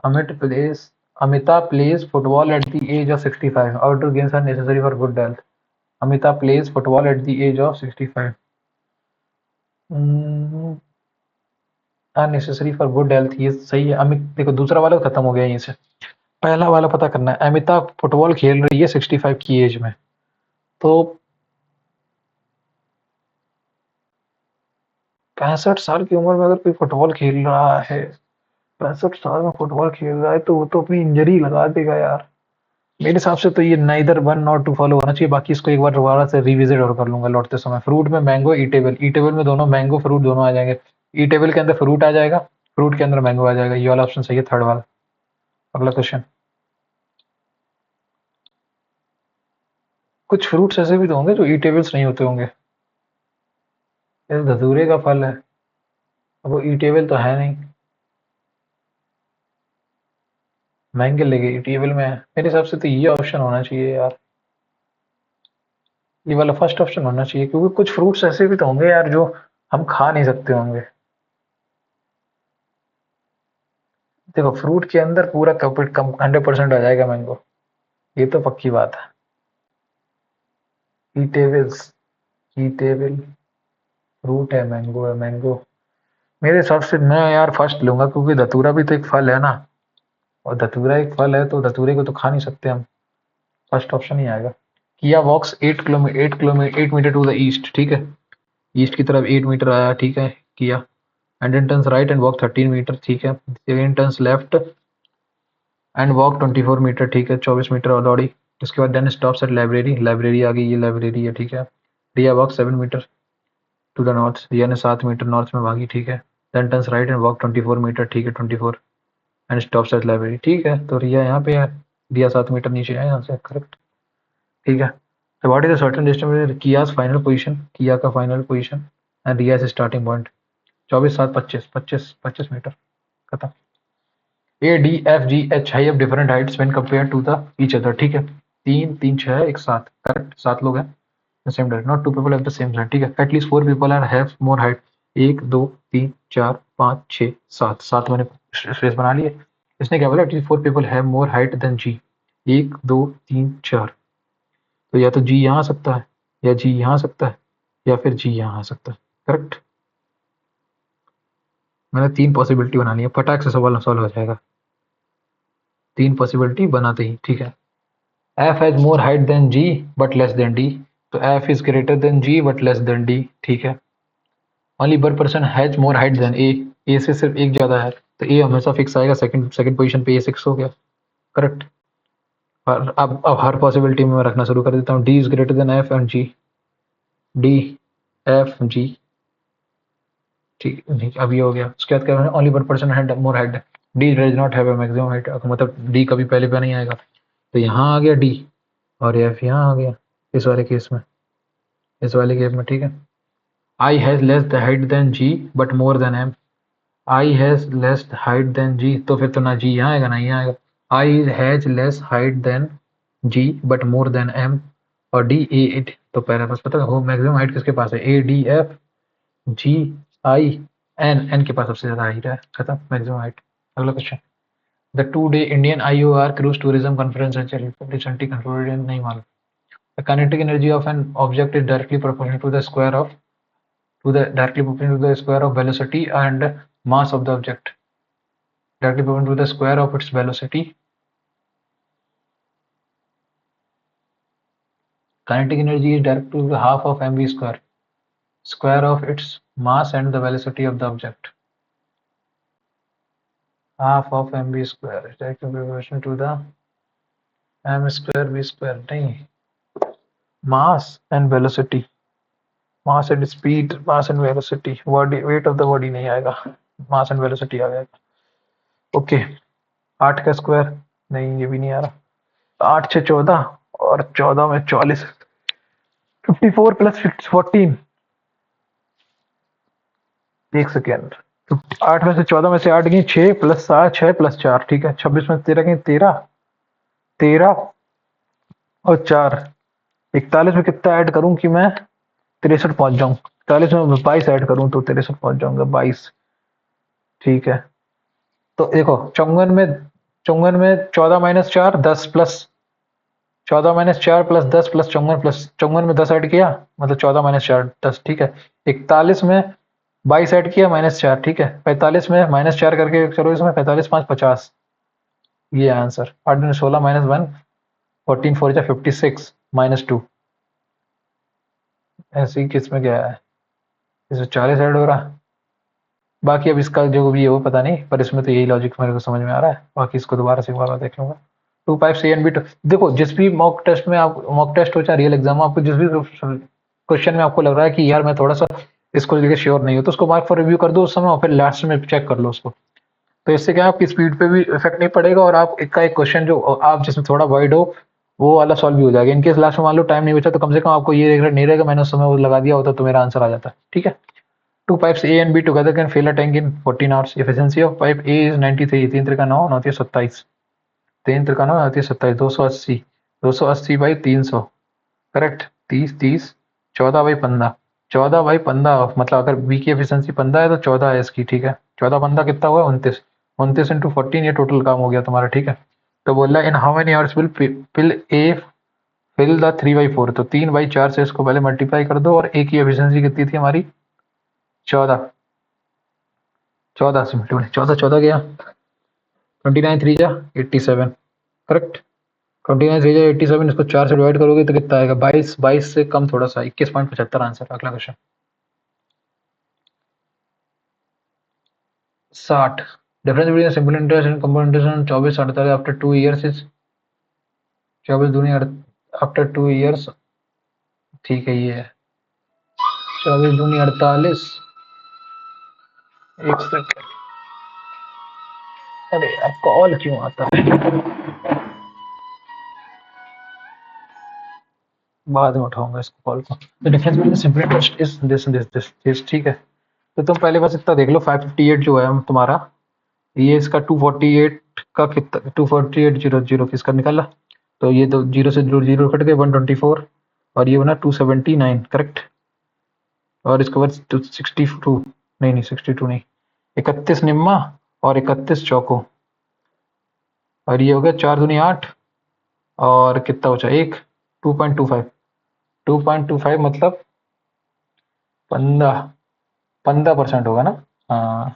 Amit plays Amita plays football at the age of 65. Outdoor games are necessary for good health. Amita plays football at the age of 65. Unnecessary for good health, ये सही है। अमित, देखो दूसरा वाला खत्म हो गया यहीं से। पहला वाला पता करना है। अमिता फुटबॉल खेल रही है 65 की एज में, तो 65 साल की उम्र में अगर कोई फुटबॉल खेल रहा है, 65 साल में फुटबॉल खेल रहा है, तो वो तो अपनी इंजरी लगा देगा यार। मेरे हिसाब से तो ये neither one not two follow होना चाहिए। बाकी इसको एक बार दोबारा से रिविजिट और कर लूंगा लौटते समय। फ्रूट में मैंगो, ईटेबल, ईटेबल में दोनों मैंगो फ्रूट दोनों आ जाएंगे। ईटेबल के अंदर फ्रूट आ जाएगा, फ्रूट के अंदर मैंगो आ जाएगा। ये वाला ऑप्शन सही है, थर्ड वाला। अगला क्वेश्चन। कुछ फ्रूट्स ऐसे भी तो होंगे जो ईटेबल्स नहीं होते होंगे। ये धतूरे का फल है, अब वो ईटेबल तो है नहीं। महंगे लगे ईटेबल में है। मेरे हिसाब से तो ये ऑप्शन होना चाहिए यार, ये वाला फर्स्ट ऑप्शन होना चाहिए, क्योंकि कुछ फ्रूट्स ऐसे भी तो होंगे यार जो हम खा नहीं सकते होंगे। देखो फ्रूट के अंदर पूरा कम 100% आ जाएगा मैंगो, ये तो पक्की बात है। ईटेबल्स, ईटेबल फ्रूट है, मैंगो है, मैंगो। मेरे हिसाब से मैं यार फर्स्ट लूंगा, क्योंकि धतूरा भी तो एक फल है ना, और धतूरा एक फल है तो धतूरे को तो खा नहीं सकते हम। फर्स्ट ऑप्शन ही आएगा। किया walks 8 kilometre, 8 kilometre 8 metre to the east, ठीक है। ईस्ट की तरफ 8 मीटर आया, ठीक है, किया। And then turns right and walk 13 metre, ठीक है। Second turns left and walk 24 metre, ठीक है, 24 मीटर और दौड़ी। उसके बाद then stops at library, library आ गई, ये लाइब्रेरी है, ठीक है। Riya walk 7 metre to the north, Riya ने 7 मीटर नॉर्थ में भागी, ठीक है। Then turns right and walk 24 metre, ठीक है, 24 एंड स्टॉप्स एट लाइब्रेरी, ठीक है। तो रिया यहाँ पे है, रिया 7 मीटर नीचे है यहाँ से, करेक्ट, ठीक है। तो what is the certain distance कियास फाइनल पोजीशन, किया का final position and Riya starting point. 24, 7, 25, 25, 25 metre, खत्म। A D F G H high of different heights when compare to the each other, ठीक है। 3 3 6 1 7, करेक्ट, 7 लोग हैं same diet, not 2 people have the same height, ठीक है। At least 4 people are have more height. 1 2 3 4 5 6 7, 7 मैंने space बना लिए। इसने क्या बोला, at least 4 people have more height than G. 1 2 3 4, तो या तो जी यहाँ आ सकता है, या जी यहाँ आ सकता है, या फिर जी यहाँ आ सकता है, करेक्ट। मैंने 3 पॉसिबिलिटी बना ली है, फटाक से सवाल सॉल्व हो जाएगा 3 पॉसिबिलिटी बनाते ही, ठीक है। F has more height than G but less than D, तो F is greater than G but less than D, ठीक है। Only one person has more height than A से सिर्फ एक ज्यादा है, तो ए हमेशा फिक्स आएगा। सेकंड सेकंड पोजीशन पे ए 6 हो गया, करेक्ट। और अब हर पॉसिबिलिटी में मैं रखना शुरू कर देता हूँ। D is greater than F and G, D F G, ठीक नहीं, अब ये हो गया। उसके बाद क्या है, only one person had more height, D does not have a maximum height, मतलब डी कभी पहले पे नहीं आएगा, तो यहाँ आ गया डी, और एफ यहाँ आ गया इस वाले केस में, इस वाले केस में, ठीक है। I has less the height than G but more than M, I has less height than G, तो फिर तो ना जी यहाँ आएगा ना यहाँ आएगा। I has less height than G but more than M, और डी ए इट, तो पहले पास पता है हो मैक्सिमम हाइट किसके पास है, A D F G I N के पास सबसे ज़्यादा हाइट है, खत्म, मैक्सिमम हाइट। अगला question, the 2-day Indian IOR cruise tourism conference recently concluded, नहीं मालूम। The kinetic energy of an object is directly proportional to the square of velocity and mass of the object, directly proportional to the square of its velocity. Kinetic energy is direct to the half of mv square of its mass and the velocity of the object. Half of mv square is directly proportional to the m square v square, नहीं, mass and velocity, mass and speed, mass and velocity, body weight of the body नहीं आएगा, mass and velocity आ जाएगा। Okay, 8 का square, नहीं ये भी नहीं आ रहा। 8 6 14 और 14 में 44, 54 प्लस 14, एक सेकेंड, 8 में से 14 में से 8 गई 6 प्लस 7 6 प्लस 4, ठीक है, 26 में 13 गई 13, 13 और 4, 41 में कितना ऐड करूं कि मैं 63 पहुंच जाऊं, 41 में 22 ऐड करूं तो 63 पहुंच जाऊंगा, 22, ठीक है। तो देखो चौंगन में 14 minus 4 10 plus 14 minus 4 plus 10 plus चौंगन में 10 ऐड किया, मतलब 14 माइनस 4 10, ठीक है। 41 में 22 ऐड किया -4, ठीक है। 45 में -4 करके चलो इसमें 45 5 50, ये आंसर। 8 में 16 माइनस 1 14 4 जा 56 -2, ऐसे ही किसमें क्या है, इसमें 40 ऐड हो रहा। बाकी अब इसका जो भी है वो पता नहीं, पर इसमें तो यही लॉजिक मेरे को समझ में आ रहा है, बाकी इसको दोबारा से एक बार देख लूंगा। 2 पाइप्स ए एंड बी, देखो जिस भी मॉक टेस्ट में आप मॉक टेस्ट हो चाहे रियल एग्जाम में, आपको जिस भी क्वेश्चन में आपको लग रहा है कि यार मैं थोड़ा सा इसको लेके श्योर नहीं हो, तो उसको मार्क फॉर रिव्यू कर दो उस समय, और फिर लास्ट में चेक कर लो उसको। तो इससे क्या है, आपकी स्पीड पे भी इफेक्ट नहीं पड़ेगा, और आप एक क्वेश्चन जो आप जिसमें थोड़ा वाइड हो वो वाला सॉल्व भी हो जाएगा। इनकेस लास्ट में मान लो टाइम नहीं बचा, तो कम से कम आपको ये रिग्रेट नहीं रहेगा मैंने उस समय वो लगा दिया होता तो मेरा आंसर आ जाता, ठीक है। 2 pipes A and B together can fill a tank in 14 hours. Efficiency of pipe A is 93, 3 Trika 9 9 27, 3 Trika 9 9 27, 280, 280 by 300, correct, 30 30, 14 by 15, 14 by 15, मतलब अगर बी की एफिशिएंसी 15 है तो 14 है इसकी, ठीक है। 14 15 कितना हुआ, 29, 29 इंटू 14, ये टोटल काम हो गया तुम्हारा, ठीक है। तो बोल रहा है in how many hours will fill the 3/4, तो 3/4 से इसको पहले मल्टीप्लाई कर दो, और ए की एफिशिएंसी कितनी थी हमारी, 14, 14 से मल्टीप्लाई, 14 14 गया, 29 3 जा 87, करेक्ट। 29 3 जा 87, इसको 4 से डिवाइड करोगे तो कितना आएगा, 22, 22 से कम थोड़ा सा, 21.75 आंसर। अगला question 60, difference between simple interest and compound interest 24 48 after 2 years is 24 दूनी आफ्टर 2 इयर्स, ठीक है, ये है 24 दूनी 48, एक सेकंड, अरे यार कॉल क्यों आता है, बाद में उठाऊंगा इसको कॉल को। तो difference between simple interest is this, ठीक है। तो तुम पहले बस इतना देख लो, 558 जो है तुम्हारा, ये इसका 248 का कितना, 248 किसका निकाला, तो ये तो जीरो से जीरो कट गए, 124, और ये बना 279, करेक्ट। और इसके बाद 62, नहीं 62 नहीं, 31 निम्मा और 31 चौको, और ये हो गया 4 दूनी 8, और कितना बचा एक, 2.25, 2.25 मतलब 15% होगा ना, हाँ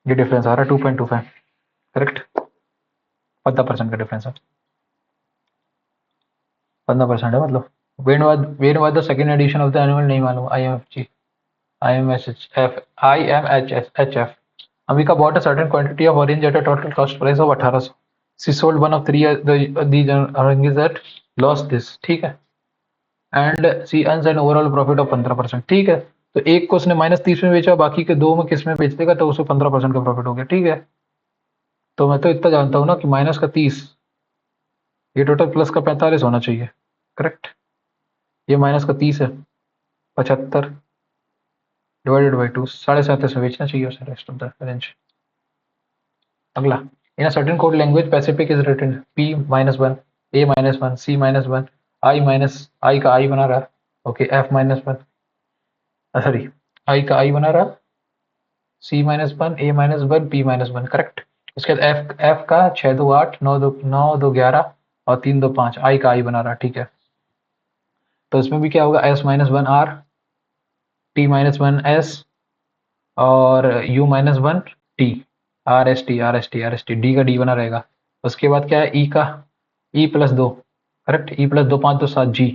ये डिफरेंस आ रहा है 2.25, करेक्ट, 15% का डिफरेंस है, 15% है मतलब। When was the second edition of the annual, नहीं मालूम, IMHF. Ambika bought a certain quantity of orange at a total cost price of 1800. She sold one of these oranges at lost this, ठीक है, and she earns an overall profit of 15%, ठीक है। तो एक को उसने -30 में बेचा, बाकी के दो में किस में बेच देगा, तो उसे 15% का प्रॉफिट हो गया, ठीक है। तो मैं तो इतना जानता हूँ ना कि -30, ये टोटल प्लस का 45 होना चाहिए, करेक्ट। ये -30 है, 75 डिवाइडेड बाई 2, 37.5 में बेचना चाहिए उसे रेस्ट ऑफ द रेंज। अगला, in a certain code language pacific is written P-1, A-1, C-1, I का I बना रहा, ओके, F-1, सॉरी I का I बना रहा, C-1 A-1 P-1 करेक्ट। उसके बाद एफ का 6 2 8 9 2 11 और 3 2 5 आई का आई बना रहा, ठीक है। तो इसमें भी क्या होगा, S-1 R, T-1 S और U-1 T, R S T D का डी बना रहेगा। उसके बाद क्या है, ई का E+2 करेक्ट, E+2 5 2 7 G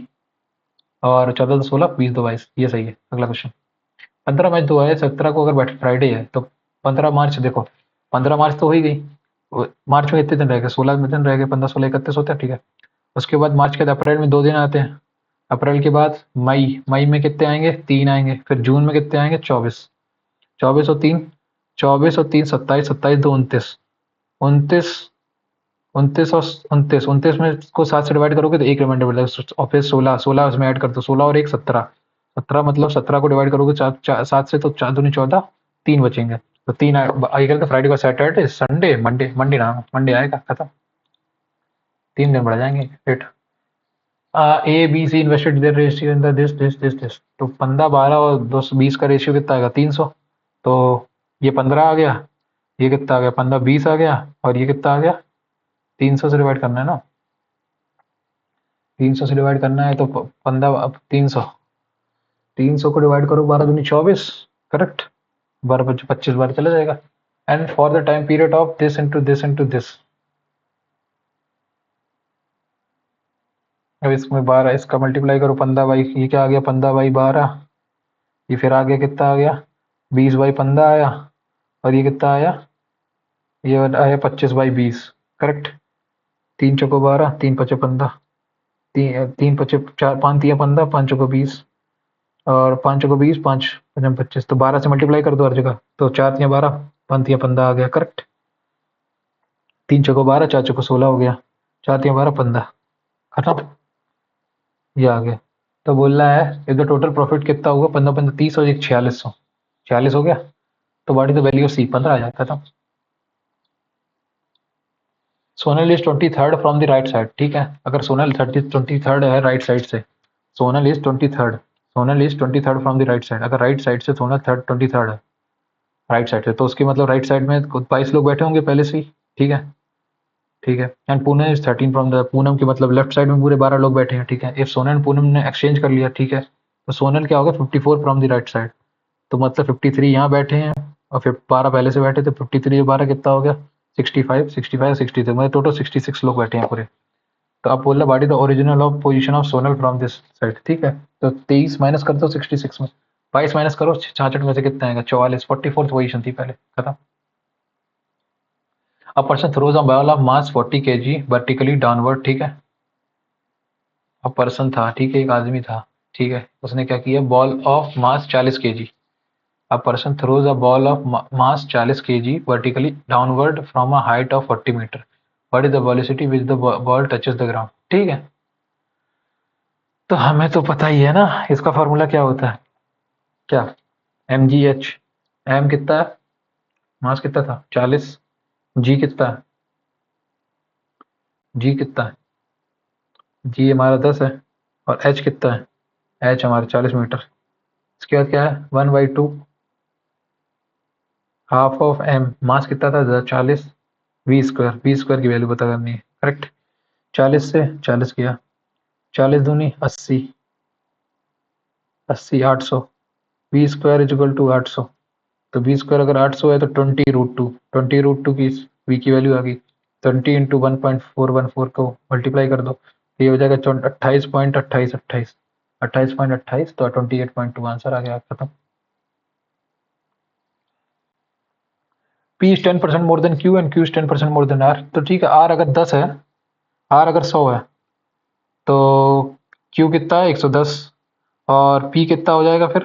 और 14 2 16 20 2 22, ये सही है। अगला क्वेश्चन, 15 मैच 2 है, 17 को अगर फ्राइडे है तो 15 मार्च, देखो 15 मार्च तो हो ही गई। मार्च में कितने दिन रह गए, 16 में दिन रह गए, 15 16 31 होता है, ठीक है। उसके बाद मार्च के बाद अप्रैल में 2 दिन आते हैं। अप्रैल के बाद मई, मई में कितने आएंगे, 3 आएंगे। फिर जून में कितने आएंगे, 24, 24 और 3 27, 27 2 29, 29 29 और 29, 29 में को 7 से डिवाइड करोगे तो एक रिमाइंडर मिलेगा। और फिर 16, 16 उसमें ऐड कर दो, 16 और 1 17, 17 मतलब 17 को डिवाइड करोगे 7 से तो 4 दूनी 14, 3 बचेंगे। तो 3 आएगा, तो फ्राइडे को सैटरडे संडे मंडे, मंडे ना मंडे आएगा, खत्म। 3 दिन बढ़ जाएंगे फिर। A B C invested their ratio in the this, तो 15 12 और 20 का रेशियो कितना आएगा, 300। तो ये 15 आ गया, ये कितना आ गया, 15 20 आ गया, और ये कितना आ गया, 300 से डिवाइड करना है ना, 300 से डिवाइड करना है तो 15, अब 300, 300 को डिवाइड करो 12 दूनी 24, करेक्ट। 12 25 25 बार चला जाएगा। And for the time period of this into this into this, अब इसमें 12, इसका मल्टीप्लाई करो 15 बाई, ये क्या आ गया, 15/12, ये फिर आगे कितना आ गया, 20/15 आया, और ये कितना आया, ये आया 25/20, करेक्ट। 3 चौको 12, 3 पचे 15, 3 पचे 4, 5 तिया 15, 5 चौको 20, और 5 चौको 20, 5 पचम 25, तो 12 से मल्टीप्लाई कर दो हर जगह, तो 4 तिया 12, 5 तिया 15 आ गया, करेक्ट। 3 चौको 12, 4 चौको 16 हो गया, 4 तिया 12 15, खत्म, ये आ गया। तो बोल रहा है इधर टोटल प्रॉफिट कितना होगा, 15 15 30 और एक 4600, 46 हो गया। तो what is the value of C, 15 आ जाता था। Sonal is 23rd from the right side, ठीक है। अगर सोनल 23rd है राइट साइड से, Sonal is 23rd, Sonal is 23rd from the right side, अगर राइट साइड से सोनल 23rd है राइट साइड से, तो उसके मतलब राइट साइड में 22 लोग बैठे होंगे पहले से ही, ठीक है, ठीक है। And Poonam is 13 from the, Poonam के मतलब लेफ्ट साइड में पूरे 12 लोग बैठे हैं, ठीक है। इफ सोनल एंड पूनम ने एक्सचेंज कर लिया, ठीक है, तो सोनल क्या होगा, 54 फ्रॉम द राइट साइड, तो मतलब 53 यहाँ बैठे हैं, और फिर 12 पहले से बैठे थे, 53 12 कितना हो गया, 65 65 63, मतलब टोटल 66 लोग बैठे हैं पूरे। तो आप बोल रहे what is the original of position of Sonal from this side, ठीक है। तो 23 माइनस कर दो 66 में, 22 माइनस करो 66 में से कितना आएगा, 44, 44th पोजीशन थी पहले, खत्म। A person throws a ball of mass 40 kg vertically downward, ठीक है। अ पर्सन था, ठीक है, एक आदमी था, ठीक है, उसने क्या किया, ball of mass 40 kg, a person throws a ball of mass 40 kg vertically downward from a height of 40 meter. What is the velocity which the ball touches the ground? ठीक है, तो हमें तो पता ही है ना इसका फॉर्मूला क्या होता है, क्या, mgh, m कितना है, मास कितना था 40, g कितना है, g कितना है, g हमारा 10 है, और h कितना है, h हमारा 40 मीटर। इसके बाद क्या है, 1/2 हाफ ऑफ m, मास कितना था 40, v स्क्वायर की वैल्यू पता करनी है, करेक्ट। 40 से 40 किया, 40 दूनी 80, 80 800, B square is equal to 800, तो बी स्क्वायर अगर 800 है तो 20√2, 20√2 की बी की वैल्यू आ गई, 20 इंटू 1.414 को मल्टीप्लाई कर दो, तो ये हो जाएगा 28.2828, 28.28, तो 28.2 आंसर आ गया, खत्म। P is 10% more than Q and Q is 10% more than R, तो ठीक है, R अगर 10 है, R अगर 100 है, तो Q कितना है 110, और P कितना हो जाएगा फिर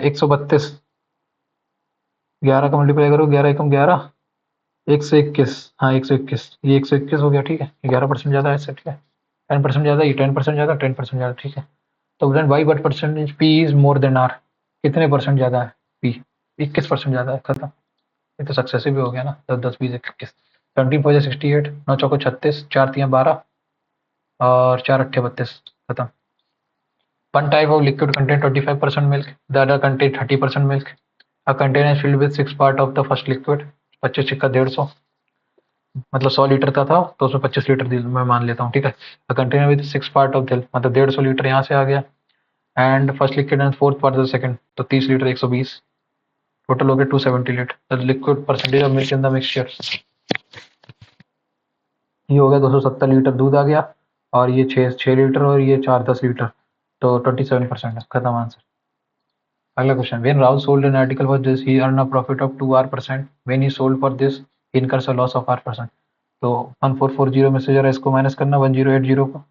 132, 11 का मल्टीप्लाई करो, 11 एकम 11, 121, हाँ 121, ये 121 हो गया, ठीक है, 11% ज़्यादा है इससे, ठीक है, 10% ज़्यादा, ये 10% ज़्यादा, 10% ज़्यादा, ठीक है। तो then Y but percentage P is more than R, कितने परसेंट ज़्यादा है पी, 21% ज़्यादा है, खत्म। ये तो सक्सेसिव भी हो गया ना, 10 10 20 21, 17 4 68, 9 चौको 36, 4 3 12, और 4 8 32, खत्म। One type of liquid contain 25% milk, the other contain 30% milk. A container filled with 6 part of the first liquid, 25 छिक्का 150, मतलब 100 लीटर का था तो उसमें 25 लीटर मैं मान लेता हूँ, ठीक है। A container with 6 part of दिल, मतलब 150 लीटर यहाँ से आ गया, and first liquid and fourth part of the second, तो 30 लीटर 120, टोटल हो गया 270 litre. The liquid percentage of milk in the mixture, ये हो गया 270 लीटर दूध आ गया, और ये 6 लीटर और ये 4 10 लीटर, तो 27% है, खत्म आंसर। अगला question, when Rahul sold an article for this he earn a profit of 2r%, when he sold for this he incurs a loss of r%। तो 1440 में से जरा इसको माइनस करना, 1080 को,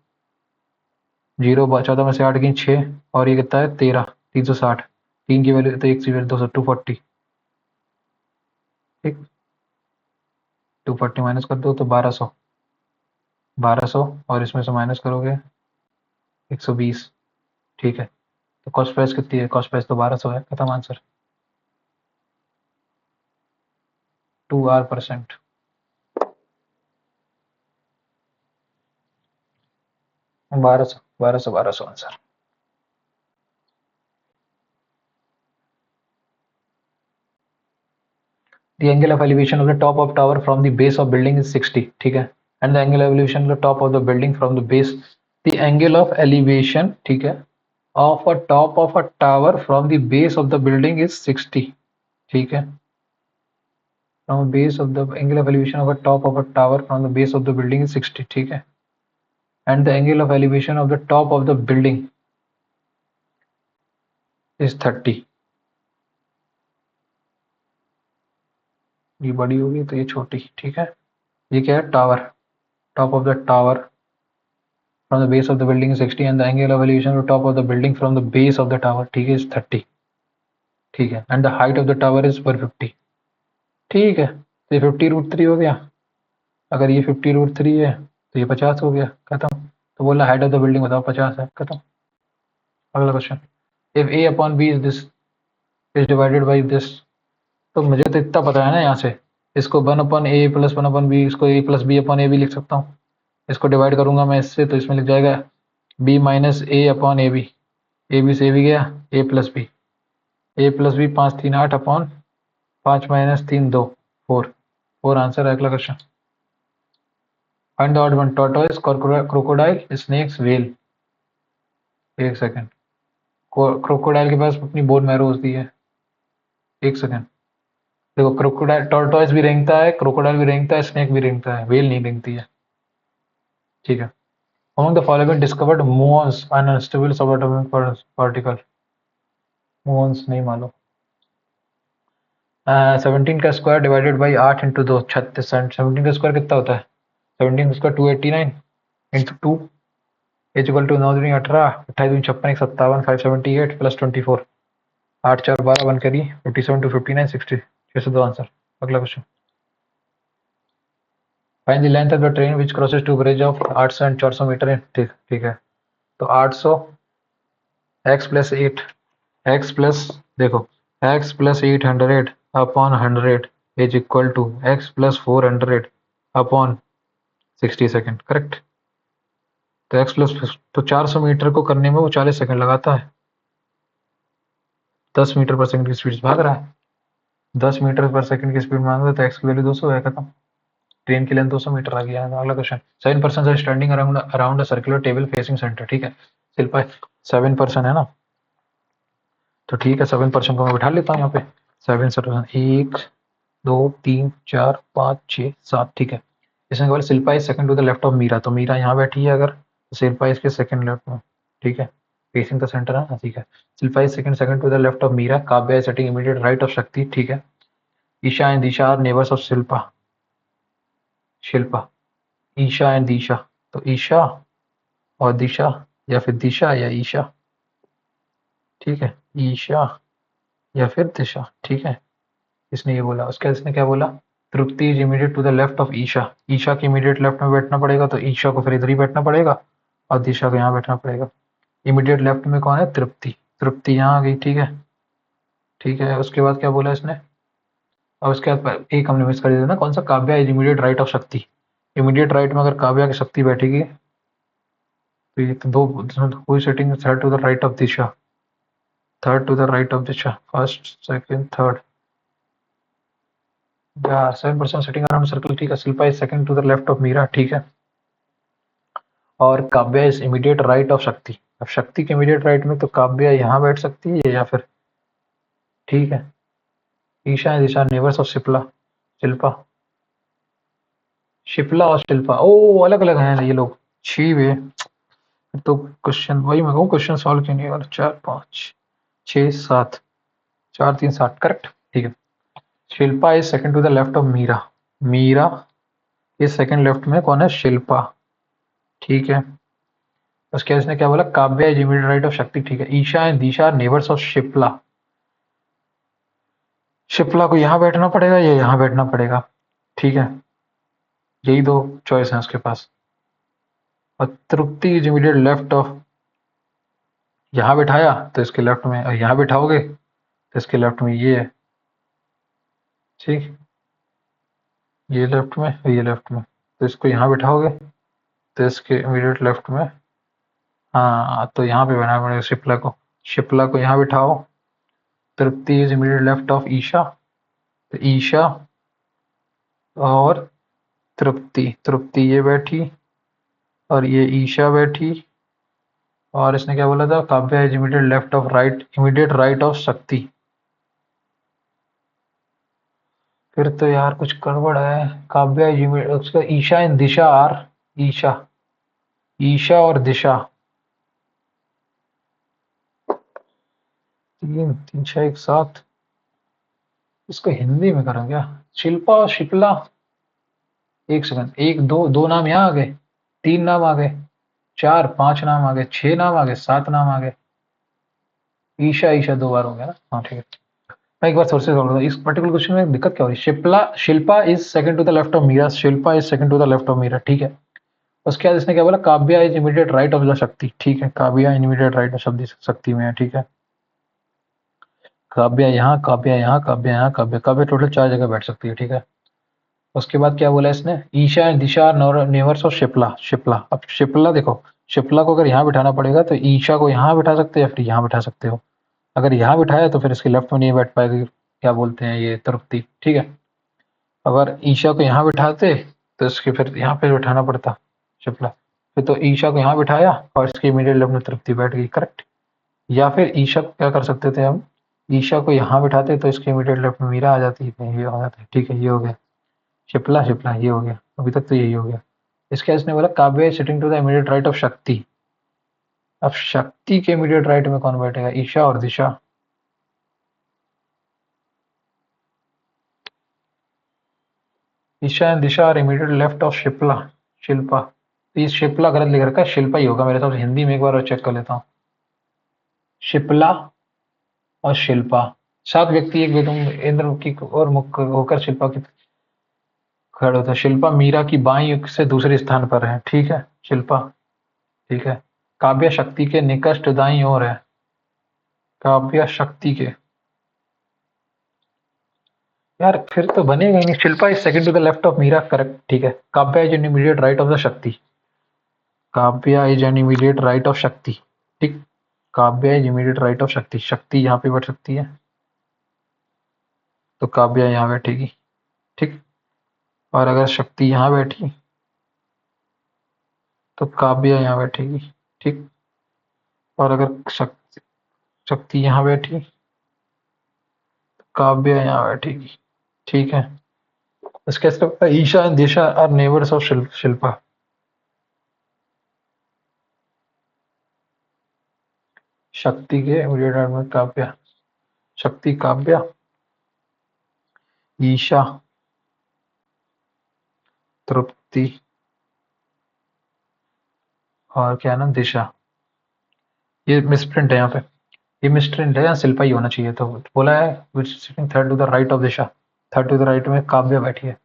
14 में से 8 गई 6, और ये कितना है 13, 360, 3 की वैल्यू तो 1 की वैल्यू 200, 240, ठीक, 240 माइनस कर दो तो 1200, 1200 और इसमें से माइनस करोगे 120, ठीक है। तो कॉस्ट प्राइस कितनी है, कॉस्ट प्राइस तो 1200 है, खत्म answer, 2r%। 1200, 1200, 1200 answer. The angle of elevation of the top of tower from the base of building is 60, ठीक है, and the angle of elevation of the top of the building from the base, the angle of elevation, ठीक है, of a top of a tower from the base of the building is 60, ठीक है, from base of the angle of elevation of a top of a tower from the base of the building is 60, ठीक है, and the angle of elevation of the top of the building is 30, ये बड़ी होगी तो ये छोटी, ठीक है। ये क्या है, tower, top of the tower from the base of the building is 60 and the angle of elevation of the top of the building from the base of the tower, ठीक है, is 30, ठीक है, and the height of the tower is 150, ठीक है। तो ये 50√3 हो गया, अगर ये 50√3 है तो ये 50 हो गया, खत्म। तो बोला हाइट ऑफ द बिल्डिंग बताओ, 50 है, खत्म। अगला question, if a upon b is this is divided by this, तो मुझे तो इतना पता है ना, यहाँ से इसको 1/a प्लस 1/b, इसको a plus b upon a भी लिख सकता हूँ, इसको डिवाइड करूंगा मैं इससे तो इसमें लिख जाएगा b minus a upon A B, A B से ए भी गया, a plus B, A plus B 5 3 8 upon 5 minus 3 2 4, 4 answer है। अगला question, find the odd one, tortoise, crocodile, snakes, whale. एक सेकंड, क्रोकोडाइल के पास अपनी बोन मैरो होती है, एक सेकंड, देखो क्रोकोडाइल, टॉर्टोइस भी रेंगता है, क्रोकोडाइल भी रेंगता है, स्नेक भी रेंगता है, व्हेल नहीं रेंगती है, ठीक है। Among the following discovered muons an unstable subatomic particle, muons नहीं मालूम। 17 का स्क्वायर डिवाइडेड बाई 8 इंटू 2, 36, 17 का स्क्वायर कितना होता है, 17 का square 289 into 2 is equal to 9 दूनी 18, 28 दूनी 56, 57, 578 प्लस 24, 8 4 12 1 करी 57 टू 59 60, 602 आंसर। अगला question, find the length of the train which crosses two bridge of 800 and 400 metre in, ठीक ठीक है। तो 800 x प्लस 8 x प्लस, देखो x plus 800 upon 100 is equal to x plus 400 upon 60 second, correct. तो x plus, तो 400 metre को करने में वो 40 सेकेंड लगाता है, 10 मीटर पर सेकंड की स्पीड से भाग रहा है, 10 मीटर पर सेकंड की स्पीड मांग रहा है, तो x की वैल्यू 200 है, खत्म। ट्रेन के लेंथ 200 मीटर आ गया। अगला question, 7 person are standing around a circular table facing centre, ठीक है, शिल्पा 7 पर्सन है ना, तो ठीक है 7 पर्सन को मैं बिठा लेता हूँ यहाँ पे, 7 सर 1 2 3 4 5 6 7, ठीक है। इसमें केवल Shilpa is second to the left of Meera, तो मीरा यहाँ बैठी है अगर, तो शिल्पा इसके सेकंड लेफ्ट में, ठीक है, फेसिंग द सेंटर है ना, ठीक है। Shilpa is second to the left of Meera, Kavya is sitting immediate right of Shakti, ठीक है। Isha and Disha are neighbours of Shilpa, Shilpa, Isha and Disha, तो ईशा और दिशा, या फिर दिशा या ईशा, ठीक है, ईशा या फिर दिशा, ठीक है। इसने ये बोला, उसके इसने क्या बोला, Tripti is immediate to the left of Isha, Isha के इमीडिएट लेफ्ट में बैठना पड़ेगा, तो ईशा को फिर इधर ही बैठना पड़ेगा और दिशा को यहाँ बैठना पड़ेगा। इमीडिएट लेफ्ट में कौन है, तृप्ति, तृप्ति यहाँ आ गई, ठीक है, ठीक है। उसके बाद क्या बोला इसने, और उसके बाद एक हमने मिस कर दिया ना, कौन सा, Kavya is immediate right of शक्ति, इमीडिएट राइट में अगर काव्या की शक्ति बैठेगी तो ये तो दो, हुई sitting to the right of Disha, third to the right of Disha, first second third. या 7% सिटिंग अराउंड सर्कल, ठीक है। Shilpa is second to the left of Meera, ठीक है। और Kavya is immediate right of Shakti. अब शक्ति के इमीडिएट राइट में तो काव्या यहाँ बैठ सकती है या फिर, ठीक है। Isha and Disha neighbours of Shipla, Shilpa. Shipla और शिल्पा ओ अलग अलग हैं ये लोग, छी वे। तो क्वेश्चन वही मैं कहूँ, क्वेश्चन सॉल्व क्यों नहीं होगा। 4 5 6 7, 4 3 7, करेक्ट, ठीक है। Shilpa is second to the left of Meera, Meera is second left में कौन है, शिल्पा, ठीक है। उसके बाद इसने क्या बोला, Kavya is immediate right of Shakti, ठीक है। Isha and Disha neighbours of Shipla, Shipla को यहाँ बैठना पड़ेगा या यहाँ बैठना पड़ेगा, ठीक है। यही दो चॉइस है उसके पास। और तृप्ति इज इमीडिएट लेफ्ट ऑफ, यहाँ बैठाया तो इसके लेफ्ट में, और यहाँ बैठाओगे तो इसके लेफ्ट में ये है, ठीक। ये लेफ्ट में और ये लेफ्ट में, तो इसको यहाँ बैठाओगे तो इसके इमीडिएट लेफ्ट में, हाँ तो यहाँ पे बनाना पड़ेगा शिप्ला को। शिप्ला को यहाँ बिठाओ, Tripti is immediate left of Isha, तो ईशा और तृप्ति, तृप्ति ये बैठी और ये ईशा बैठी। और इसने क्या बोला था, Kavya is immediate left of right, immediate right of शक्ति। फिर तो यार कुछ गड़बड़ है। काव्या इज इमीडिएट, उसका ईशा एंड दिशा आर, ईशा, ईशा और दिशा, 3 3 6 1 7। इसको हिंदी में करें क्या, शिल्पा और शिप्ला। एक सेकंड, एक दो दो नाम यहाँ आ गए, 3 नाम आ गए, 4 5 नाम आ गए, 6 नाम आ गए, 7 नाम आ गए। ईशा ईशा 2 बार हो गया ना, हाँ ठीक है। मैं एक बार सोर्सेज सॉल्व करता हूँ। इस पर्टिकुलर क्वेश्चन में दिक्कत क्या हो रही है। Shipla, Shilpa is second to the left of Meera, Shilpa is second to the left of Meera, ठीक है। उसके बाद इसने क्या बोला, Kavya is immediate right of the Shakti, ठीक है। काव्या इमीडिएट राइट ऑफ शब्द शक्ति में है, ठीक है। काव्या यहाँ, काव्या यहाँ, काव्या यहाँ, काव्या, काव्या टोटल 4 जगह बैठ सकती है, ठीक है। उसके बाद क्या बोला इसने, Isha and Disha neighbours of Shipla, Shipla. अब शिप्ला देखो, शिप्ला को अगर यहाँ बिठाना पड़ेगा तो ईशा को यहाँ बिठा सकते हो या फिर यहाँ बिठा सकते हो। अगर यहाँ बिठाया तो फिर इसके लेफ्ट में नहीं बैठ पाएगी, क्या बोलते हैं ये, तृप्ति, ठीक है। अगर ईशा को यहाँ बिठाते तो इसके फिर यहाँ पे बिठाना पड़ता शिप्ला, फिर तो ईशा को यहाँ बिठाया और इसके इमीडिएट लेफ्ट में तृप्ति बैठ गई, करेक्ट। या फिर ईशा को क्या कर सकते थे हम, ईशा को यहाँ बिठाते तो इसके इमीडिएट लेफ्ट में मीरा आ जाती है, ये हो जाता है, ठीक है। ये हो गया शिप्ला, शिप्ला ये हो गया, अभी तक तो यही हो गया। इसके बाद इसने बोला Kavya sitting to the immediate right of Shakti. अब शक्ति के इमीडिएट राइट में कौन बैठेगा, ईशा और Disha. Isha and Disha are immediate left of Shipla, Shilpa. ये शिप्ला गलत लिख रखा है, शिल्पा ही होगा मेरे हिसाब से। हिंदी में एक बार और चेक कर लेता हूँ। शिप्ला और शिल्पा, 7 व्यक्ति एक बेदम इंद्र की और मुख होकर शिल्पा की खड़े होते हैं। शिल्पा मीरा की बाईं से दूसरे स्थान पर है, ठीक है। शिल्पा, ठीक है। काव्या शक्ति के निकट दाईं ओर है, काव्या शक्ति के, यार फिर तो बनेगा ही नहीं। Shilpa is second to the left of Meera, correct, ठीक है। Kavya is an immediate right of the Shakti, Kavya is an immediate right of Shakti, ठीक। Kavya is immediate right of Shakti, Shakti यहाँ पे बैठ सकती है तो काव्या यहाँ बैठेगी, ठीक। और अगर शक्ति यहाँ बैठी तो काव्या यहाँ बैठेगी, ठीक। और अगर शक्ति, शक्ति यहाँ बैठी तो काव्या यहाँ बैठेगी, ठीक है। इसके साथ Isha and Disha are neighbours of Shilpa. Shakti के इमीडिएट राइट में काव्या, शक्ति काव्या, ईशा तृप्ति और क्या नाम, दिशा। ये मिसप्रिंट है यहाँ पे, ये मिसप्रिंट है, यहाँ शिल्पा ही होना चाहिए। तो बोला है which sitting third to the right of Disha, third to the right में काव्या बैठी है,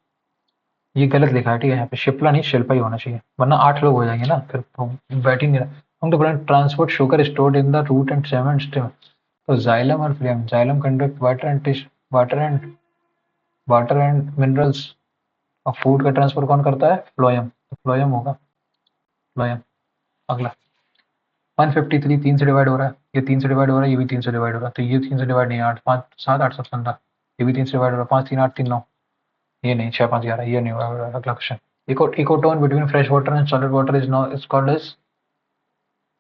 ये गलत लिखा है, ठीक है। यहाँ पे शिप्ला नहीं शिल्पा ही होना चाहिए, वरना 8 लोग हो जाएंगे ना, फिर तो बैठ ही नहीं रहा। हम तो बोले transport sugar stored in the root and stem and stem, तो जाइलम और phloem, xylem conduct water and water and minerals. और फूड का ट्रांसपोर्ट कौन करता है, फ्लोएम, तो फ्लोएम होगा, फ्लोएम। अगला 153 3 से डिवाइड हो रहा है, ये 3 से डिवाइड हो रहा है, ये भी 3 से डिवाइड हो रहा है, तो ये 3 से डिवाइड नहीं, 8 5 7 8 7 15, ये भी 3 से डिवाइड हो रहा है, 5 3 8 3 9, ये नहीं, 6 5 11, ये नहीं हो रहा। अगला question, ecotone between fresh water and solid water is called as,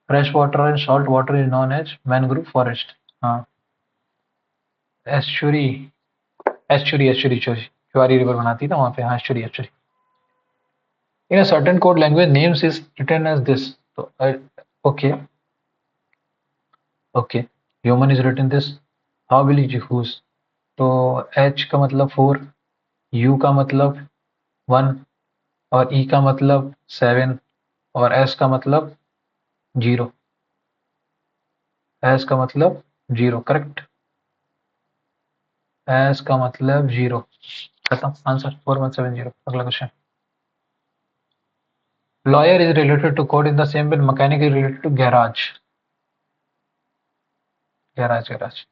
fresh water and salt water is known as mangrove forest. हाँ, एस्चुरी, एस्चुरी ज्वारी रिवर बनाती है ना वहाँ पे, हाँ estuary estuary. In a certain code language names is written as this, तो okay okay, human is written this, how will you use, तो एच का मतलब 4, यू का मतलब 1, और ई का मतलब 7, और एस का मतलब 0, एस का मतलब 0, करेक्ट, एस का मतलब 0, खत्म, आंसर 4170। अगला question, lawyer is related to code in the same way mechanic is related to garage, garage.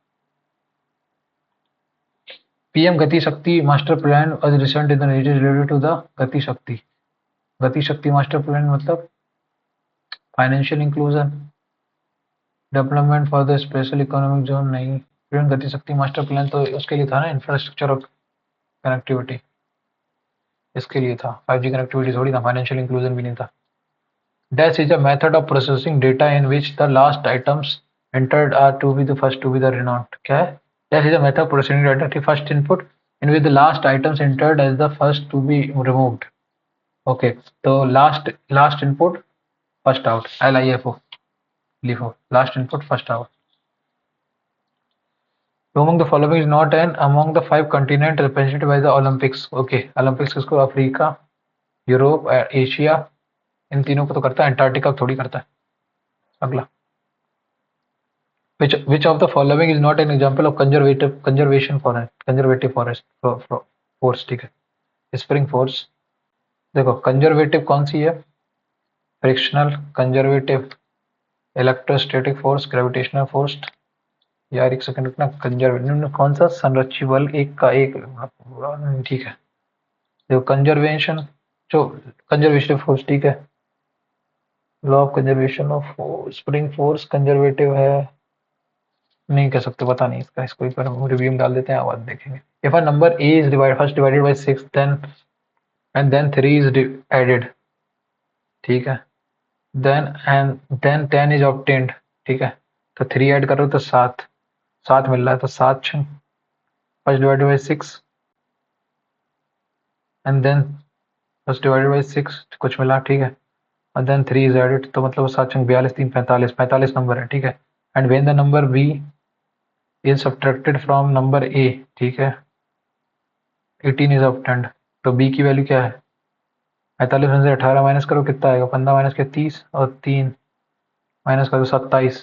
PM Gati Shakti master plan was recent in the related to the Gati Shakti master plan मतलब financial inclusion, development for the special economic zone, नहीं, PM Gati Shakti master plan तो उसके लिए था ना, infrastructure और connectivity, इसके लिए था, 5G कनेक्टिविटी थोड़ी था, फाइनेंशियल इंक्लूजन भी नहीं था। Dash is a method of processing data in which the last items entered are to be the first to be the renowned, क्या है, Dash is a method of processing data the first input in which the last items entered as the first to be removed, okay, तो last input first out, LIFO, LIFO, last input first out. Among the following is not an among the 5 continents represented by the Olympics, okay, Olympics किसको, Africa, Europe, Asia, इन तीनों को तो करता है, Antarctica थोड़ी करता है। अगला, which of the following is not an example of conservative forest force, ठीक है, स्प्रिंग फोर्स, देखो कंजर्वेटिव कौन सी है, frictional, conservative, electrostatic force, gravitational force, यार एक सेकंड रुकना, कंजर्वेटिव कौन सा, संरक्षी बल एक का एक, ठीक है, देखो कंजर्वेशन, जो कंजर्वेशन फोर्स, ठीक है, law of conservation of spring force conservative है, नहीं कह सकते, पता नहीं इसका, इसको एक बार रिव्यू में डाल देते हैं, बाद देखेंगे। If a number a is first divided by 6 then and then 3 is added, ठीक है, then 10 is obtained, ठीक है, तो 3 ऐड करो तो 7 7 मिल रहा है, तो 7 first divided by 6 and then first divided by 6 कुछ मिला, ठीक है, और देन 3 इज एडेड, तो मतलब 7 42 3 45 45 नंबर है, ठीक है, and when the number b is subtracted from number a, ठीक है, 18 इज obtained, तो b की वैल्यू क्या है, 45 में से 18 माइनस करो कितना आएगा, 15 माइनस के 30, और 3 माइनस करो 27,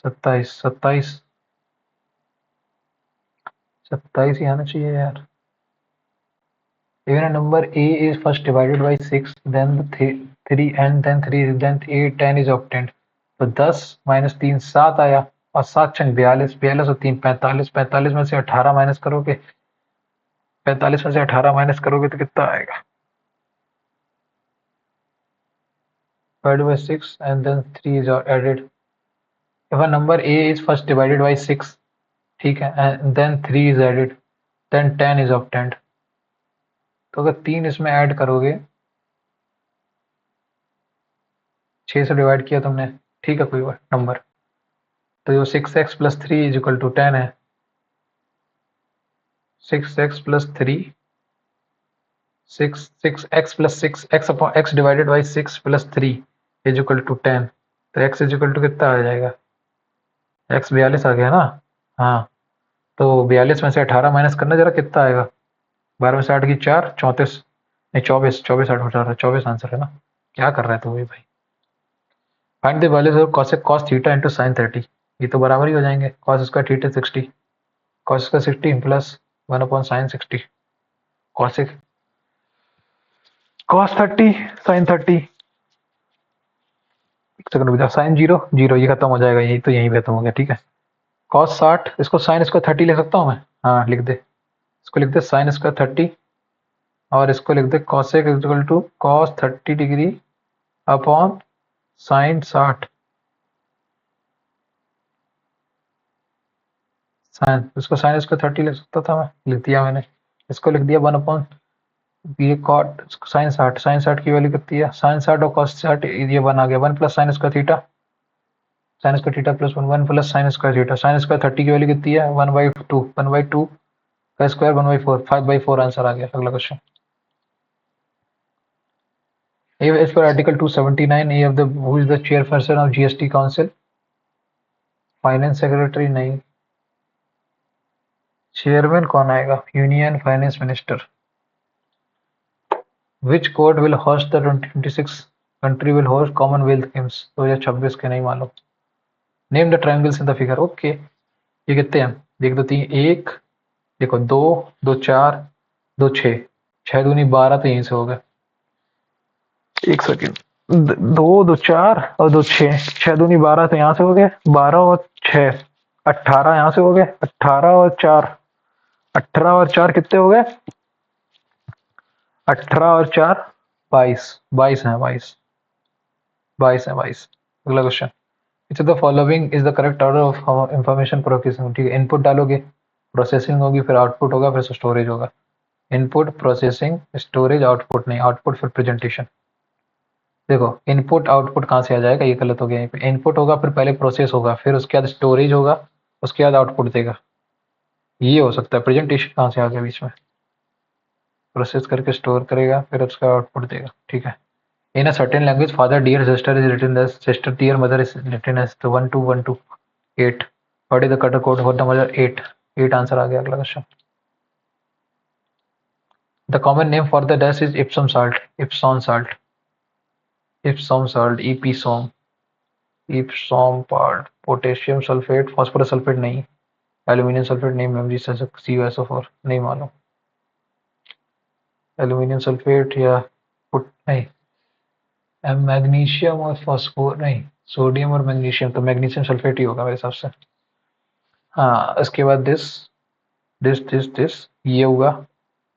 27 27 27 ही आना चाहिए यार। Even a number a is first divided by 6 then 3 and then 3 then 8 10 is obtained, तो 10 माइनस 3 7 आया, और 7 छंग 42 42 और 3 45 45 में से 18 माइनस करोगे, 45 में से 18 माइनस करोगे तो कितना आएगा, divided by 6 and then 3 is added, if a number a is first divided by 6, ठीक है, and then 3 is added then 10 is obtained, तो अगर 3 इसमें ऐड करोगे, 6 से डिवाइड किया तुमने, ठीक है, कोई नंबर, तो जो 6x plus 3 is equal to 10 है, 6x plus 3 6x plus 6 x upon x divided by 6 plus 3 is equal to 10, तो x इज इक्वल टू कितना आ जाएगा, x 42 आ गया ना, हाँ, तो 42 में से 18 माइनस करना जरा, कितना आएगा, 12 में से 8 की 4 34, नहीं 24 24 8 24 आंसर है ना, क्या कर रहा है तो वही भाई, find the values of cos theta into sin 30, ये तो बराबर ही हो जाएंगे, cos square theta 60, cos square 60 plus 1 upon sin 60, cos cos 30 sin 30, एक सेकंड रुक जा, sin 0 0, ये खत्म हो जाएगा, यही तो यही खत्म हो गया, ठीक है, cos 60, इसको sin स्क्वायर 30 लिख सकता हूँ मैं, हाँ लिख दे, इसको लिख दे sin स्क्वायर 30, और इसको लिख दे cosec equal to cos 30 degree upon sin 60, sine, इसको साइन स्क्वायर 30 लिख सकता था मैं, लिख दिया मैंने। इसको लिख दिया 1 अपॉन ये कॉट साइन 60, साइन 60 की वैल्यू कितनी है, साइन 60 और कॉस 60 ये 1 आ गया, 1 plus sine square theta, sine square theta plus 1, 1 plus sine square theta, sign square 30 की वैल्यू कितनी है 1/2, 1/2 का स्क्वायर 1/4, 5/4 आंसर आ गया। अगला question, as per article 279 A of the who is the chairperson of GST council, finance secretary नहीं, chairman कौन आएगा, union finance minister. Which court will host the 2026 country will host Commonwealth Games 2026 के, नहीं मालूम। Name the triangles in the figure, okay. ये कितने हैं, देख दो तीन, एक देखो, दो, दो चार, दो छः, छः दूनी 12 तो यहीं से हो गए। एक सेकेंड, दो, दो चार और दो छः, छः दूनी 12 तो यहाँ से हो गए, 12 और 6 18 यहाँ से हो गए, 18 और 4, 18 और 4 कितने हो गए, 18 और 4 22, 22 है, 22, 22 है, 22। अगला question, which of the following is the correct order of information processing, ठीक है। इनपुट डालोगे, प्रोसेसिंग होगी, फिर आउटपुट होगा, फिर स्टोरेज होगा। इनपुट, प्रोसेसिंग, स्टोरेज, आउटपुट नहीं, आउटपुट फिर प्रेजेंटेशन। देखो इनपुट आउटपुट कहाँ से आ जाएगा, ये गलत हो गया। यहीं पे इनपुट होगा, फिर पहले प्रोसेस होगा, फिर उसके बाद स्टोरेज होगा, उसके बाद आउटपुट देगा, ये हो सकता है। प्रेजेंटेशन कहाँ से आ गया बीच में, प्रोसेस करके स्टोर करेगा, फिर उसका आउटपुट देगा, ठीक है। In a certain language father dear sister is written as sister dear mother is written as 1 2 1 2 8। What is the cutter code for the mother, 8, 8 answer आ गया। अगला question, the common name for the dust is Epsom salt, Epsom salt, Epsom salt, Epsom, Epsom part, potassium sulphate, phosphorus sulphate नहीं, aluminium sulphate नहीं, memory CuSO4 नहीं मालूम। Aluminium sulphate या put नहीं, magnesium और फास्फोर नहीं, सोडियम और magnesium, तो मैग्नीशियम सल्फेट ही होगा मेरे हिसाब से। हाँ, इसके बाद दिस दिस दिस दिस ये हुआ,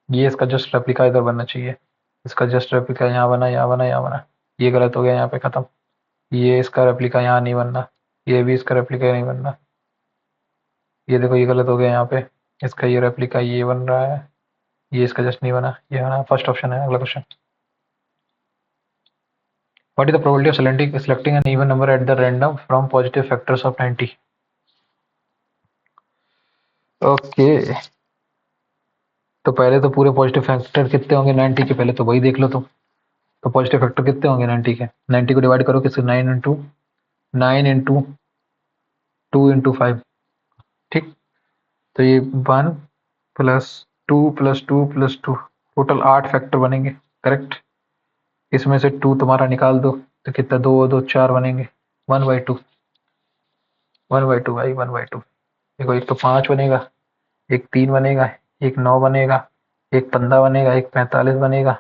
ये इसका जस्ट रेप्लिका इधर बनना चाहिए, इसका जस्ट रेप्लिका यहाँ बना, यहाँ बना, यहाँ बना, ये गलत हो गया, यहाँ पे खत्म। ये इसका रेप्लिका यहाँ नहीं बनना, ये भी इसका रेप्लिका नहीं बनना, ये देखो ये गलत हो गया यहाँ पे, इसका ये रेप्लिका ये बन रहा है, ये इसका जस्ट नहीं बना, ये बना, फर्स्ट ऑप्शन है। अगला question, what is the probability of selecting an even number at the random from positive factors of 90। Okay, तो पहले तो पूरे पॉजिटिव फैक्टर कितने होंगे 90 के, पहले तो वही देख लो तुम। तो पॉजिटिव फैक्टर कितने होंगे 90 के, 90 को डिवाइड करो किससे, 9 इंटू 2 इंटू 5, ठीक। तो ये 1 plus 2 plus 2 plus 2, total 8 factor बनेंगे, करेक्ट। इसमें से 2 तुम्हारा निकाल दो, तो कितना, 2 और 2 4 बनेंगे, 1/2, 1/2 भाई, 1/2। देखो एक तो 5 बनेगा, एक 3 बनेगा, एक 9 बनेगा, एक 15 बनेगा, एक 45 बनेगा।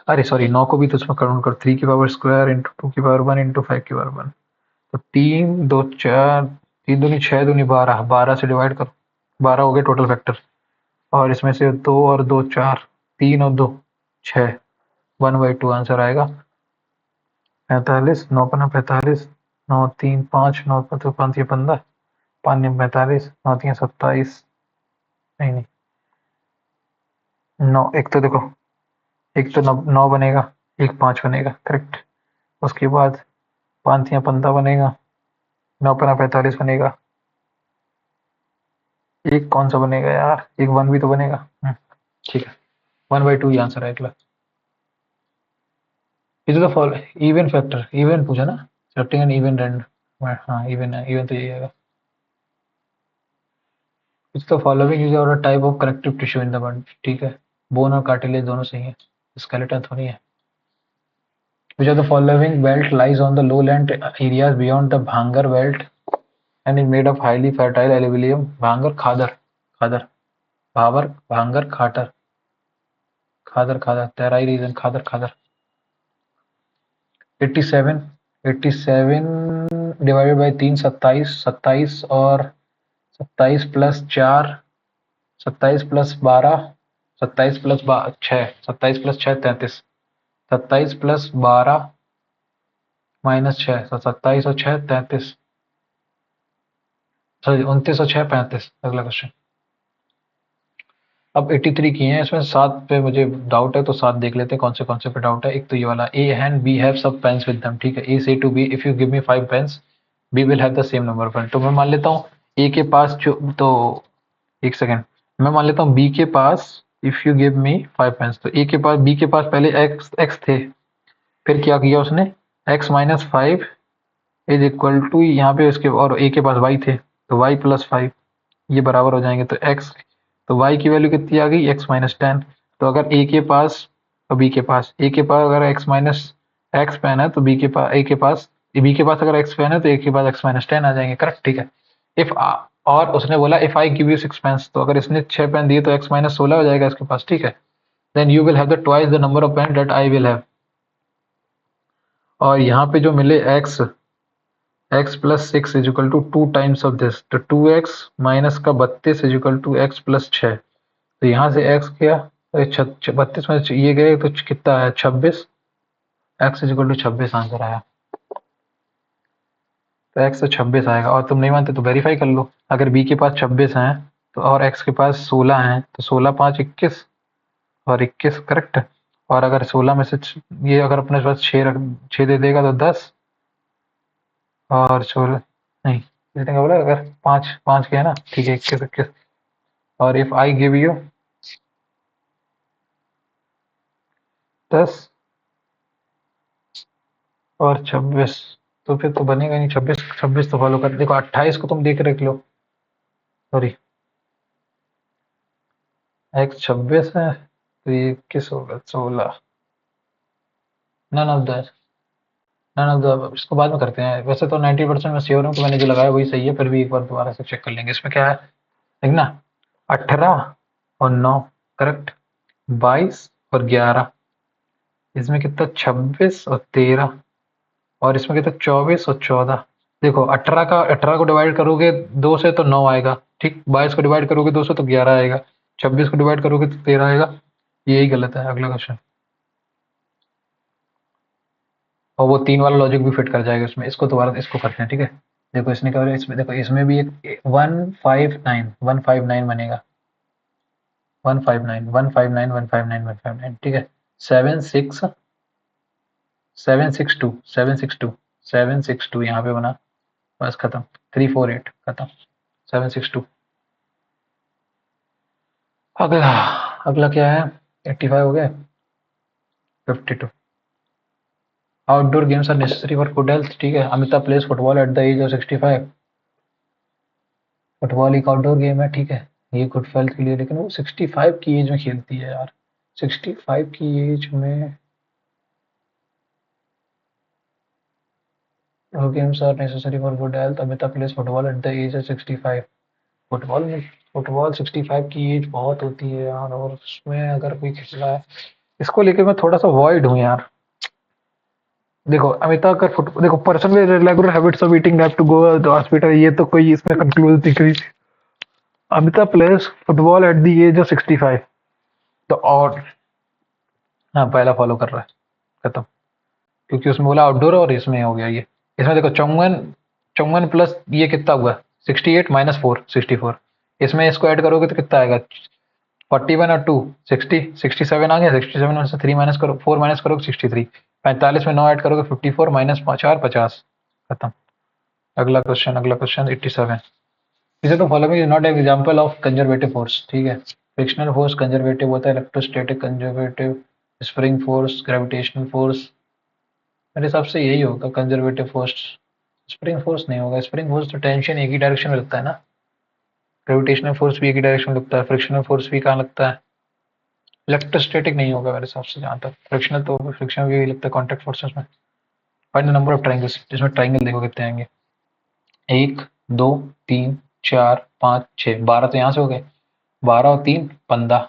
अरे सॉरी, 9 को भी तो उसमें काउंट कर, 3 की पावर स्क्वायर इंटू 2 की पावर 1 इंटू 5 की पावर 1, तो 3 2 4, 3 दूनी 6 दूनी 12, 12 से डिवाइड करो, 12 हो गए टोटल फैक्टर। और इसमें से 2 और 2 4, 3 और 2 6, 1/2 आंसर आएगा। 45, 9 पन्ना 45, 9 3 5, 9 5 5 ये 15, 5 9 45, 9 3 27, नहीं नहीं, 9 एक तो देखो, एक तो 9 बनेगा, एक 5 बनेगा, करेक्ट। उसके बाद 5 या 15 बनेगा, 9 पन्ना 45 बनेगा, एक कौन सा बनेगा यार, एक 1 भी तो बनेगा। ठीक है, 1/2 ये आंसर है अगला। Is the fall even factor, even पूछा ना, सेलेक्टिंग एन इवन रैंड, हाँ इवन है, इवन तो यही आएगा। इज द फॉलोइंग इज और type of connective tissue in the body, ठीक है। बोन और कार्टिलेज दोनों सही है, स्केलेटन थोड़ी है। Which of the following belt lies on the lowland areas beyond the Bhangar belt and is made of highly fertile alluvium? Bhangar, Khadar, Khadar, Bhavar, Bhangar, Khatar, Khadar, Khadar. Terai region, Khadar, Khadar. 87, 87 divided by 3, 27, 27 और 27 plus 4, 27 plus 12, 27 plus 6, 27 plus 6 33, 27 plus 12 -6 तो 27 और 6 33, sorry 29 और 6 35। अगला question. अब 83 किए हैं, इसमें 7 पे मुझे डाउट है, तो 7 देख लेते हैं कौन से पे डाउट है। एक तो ये वाला, A and B have some pens with them, ठीक है। ए से to B, if you give me 5 pens B will have the same number of pen. तो मैं मान लेता हूँ ए के पास जो, तो एक सेकेंड, मैं मान लेता हूँ बी के पास, if you give me 5 pence, तो ए के पास, बी के पास पहले एक्स एक्स थे, फिर क्या किया उसने, X minus 5 is equal to, यहाँ पे उसके, और ए के पास वाई थे, तो वाई प्लस 5, ये बराबर हो जाएंगे, तो एक्स, तो y की वैल्यू कितनी आ गई, x माइनस 10। तो अगर a के पास और b के पास, a के पास अगर x माइनस एक्स पेन है, तो b के पास, a के पास, b के पास अगर x पेन है, तो a के पास x माइनस 10 आ जाएंगे, करेक्ट, ठीक है। इफ, और उसने बोला if I give you 6 pens, तो अगर इसने 6 पेन दिए तो x माइनस 16 हो जाएगा इसके पास, ठीक है। Then you will have the twice the number of pen that I will have. और यहाँ पे जो मिले x, x plus 6 is equal to 2 times of this, तो 2x माइनस का 32 is equal to x plus 6। तो यहाँ से x गया, 32 में ये गए, तो कितना है 26, x is equal to 26 answer आया। तो x तो 26 आएगा, और तुम नहीं मानते तो वेरीफाई कर लो। अगर b के पास 26 हैं, तो और x के पास 16 हैं, तो 16 5 21, और 21 करेक्ट है। और अगर 16 में से ये अगर अपने पास 6 दे देगा तो 10, और 16 नहीं, कितने का बोला, अगर 5 5 के है ना, ठीक है, 21 21। और इफ आई गिव यू 10 और 26, तो फिर तो बनेगा नहीं, 26 26 तो फॉलो कर, देखो 28 को तुम देख रख लो, सॉरी, x 26 है, तो ये 21 होगा, 16। None of the, none of the, इसको बाद में करते हैं। वैसे तो 90% मैं श्योर हूँ कि मैंने जो लगाया वही सही है, फिर भी एक बार दोबारा से चेक कर लेंगे। इसमें क्या है, देखना, 18 और 9 करेक्ट, 22 और 11, इसमें कितना 26 और 13, और इसमें कितना 24 और 14। देखो 18 को डिवाइड करोगे 2 से तो 9 आएगा, ठीक। 22 को डिवाइड करोगे 2 से तो 11 आएगा, 26 को डिवाइड करोगे तो 13 आएगा। यही गलत है, अगला क्वेश्चन। और वो 3 वाला लॉजिक भी फिट कर जाएगा इसमें। इसको दोबारा इसको करते हैं, ठीक है। देखो इसने क्या, इसमें देखो, इसमें भी एक 159 159 बनेगा, 159 159 159 159, ठीक है। 7 6 7 6 2 7 6 2 7 6 2 यहाँ पे बना, बस खत्म। 3 4 8 खत्म, 7 6 2। अगला, अगला क्या है, 85 हो गया, 52। Outdoor games are necessary for good health, ठीक है। Amitabh plays football at the age of 65। Football एक आउटडोर गेम है, ठीक है, ये गुड हेल्थ के लिए, लेकिन वो 65 की एज में खेलती है यार, 65 की एज में। Games are necessary for good health, Amitabh plays football at the age of 65। Football में, फुटबॉल 65 की एज बहुत होती है यार, और उसमें अगर कोई खेल रहा है, इसको लेके मैं थोड़ा सा वॉइड हूँ यार। देखो अमिताभ का फुट, देखो person with regular habits of eating have to go to hospital, ये तो कोई इसमें कंक्लूज दिख रही। Amitabh players football at the age of 65, तो और, हाँ पहला फॉलो कर रहा है, खत्म। क्योंकि उसमें बोला आउटडोर, और इसमें हो गया ये। इसमें देखो 54, 54 प्लस ये कितना हुआ, 68 माइनस 4 64। इसमें इसको ऐड करोगे तो कितना आएगा, 41 और 2 60, 67 आ गया। 67 में से 3 माइनस करो, 4 माइनस करोगे 63। 45 में 9 ऐड करोगे 54 माइनस 4 50, खत्म। अगला क्वेश्चन, अगला क्वेश्चन 87। इसे तो following is not an example of conservative force, ठीक है। फ्रिक्शनल फोर्स कंजर्वेटिव होता है, electrostatic conservative, spring force, gravitational force. मेरे हिसाब से यही होगा कंजर्वेटिव फोर्स। स्प्रिंग फोर्स नहीं होगा, स्प्रिंग फोर्स तो टेंशन एक ही डायरेक्शन में लगता है ना। ग्रेविटेशनल फोर्स भी एक ही डायरेक्शन में लगता है, फ्रिक्शनल फोर्स भी कहाँ लगता है। इलेक्ट्रोस्टैटिक नहीं होगा मेरे हिसाब से, जहाँ तक फ्रिक्शनल, तो फ्रिक्शन भी लगता है कॉन्टैक्ट फोर्सेस में। Find the number of triangles, जिसमें ट्राइंगल देखो कितने आएंगे, 1 2 3 4 5 6, 12 तो यहाँ से हो गए, 12 और 3 15,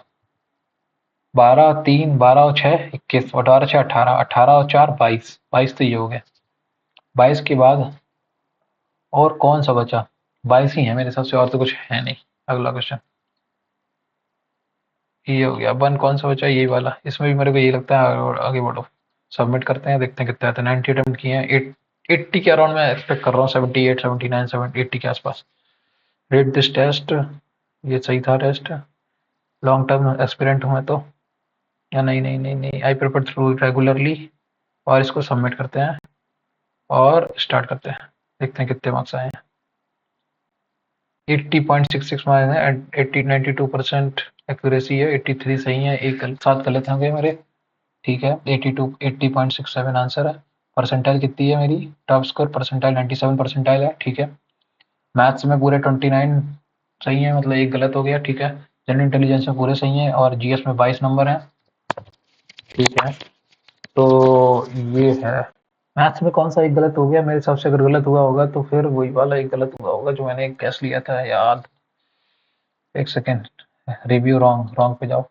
12 और 3 12 और 6 21, 18 6 18, 18 और 4 22, 22 तो ये हो गया। 22 के बाद और कौन सा बचा, 22 ही है मेरे हिसाब से, और तो कुछ है नहीं। अगला क्वेश्चन ये हो गया। वन कौन सा बचा, यही वाला, इसमें भी मेरे को यही लगता है। और आगे बढ़ो, सबमिट करते हैं, देखते हैं कितना आता है। 90 अटेम्प्ट किए हैं, 8 80 के अराउंड मैं एक्सपेक्ट कर रहा हूँ, 78 79 70 80 के आसपास। रेट दिस टेस्ट, ये सही था टेस्ट, लॉन्ग टर्म एक्सपीरियंट हूँ मैं तो, या नहीं नहीं नहीं नहीं, आई प्रिपेयर थ्रू रेगुलरली। और इसको सबमिट करते हैं और स्टार्ट करते हैं, देखते हैं कितने मार्क्स आए हैं। 80.66 मार्क्स है, 80 92% एक्यूरेसी है, 83 सही है, एक 7 गलत होंगे मेरे, ठीक है। 82 80.67 आंसर है। परसेंटाइल कितनी है मेरी, टॉप स्कोर परसेंटाइल 97 परसेंटाइल है, ठीक है। मैथ्स में पूरे 29 सही है, मतलब एक गलत हो गया, ठीक है। जनरल इंटेलिजेंस में पूरे सही है, और जीएस में 22 नंबर है, ठीक है। तो ये है। मैथ्स में कौन सा एक गलत हो गया मेरे हिसाब से, अगर गलत हुआ होगा तो फिर वही वाला एक गलत हुआ होगा जो मैंने गैस लिया था याद। एक सेकेंड, रिव्यू रॉन्ग, रॉन्ग पे जाओ।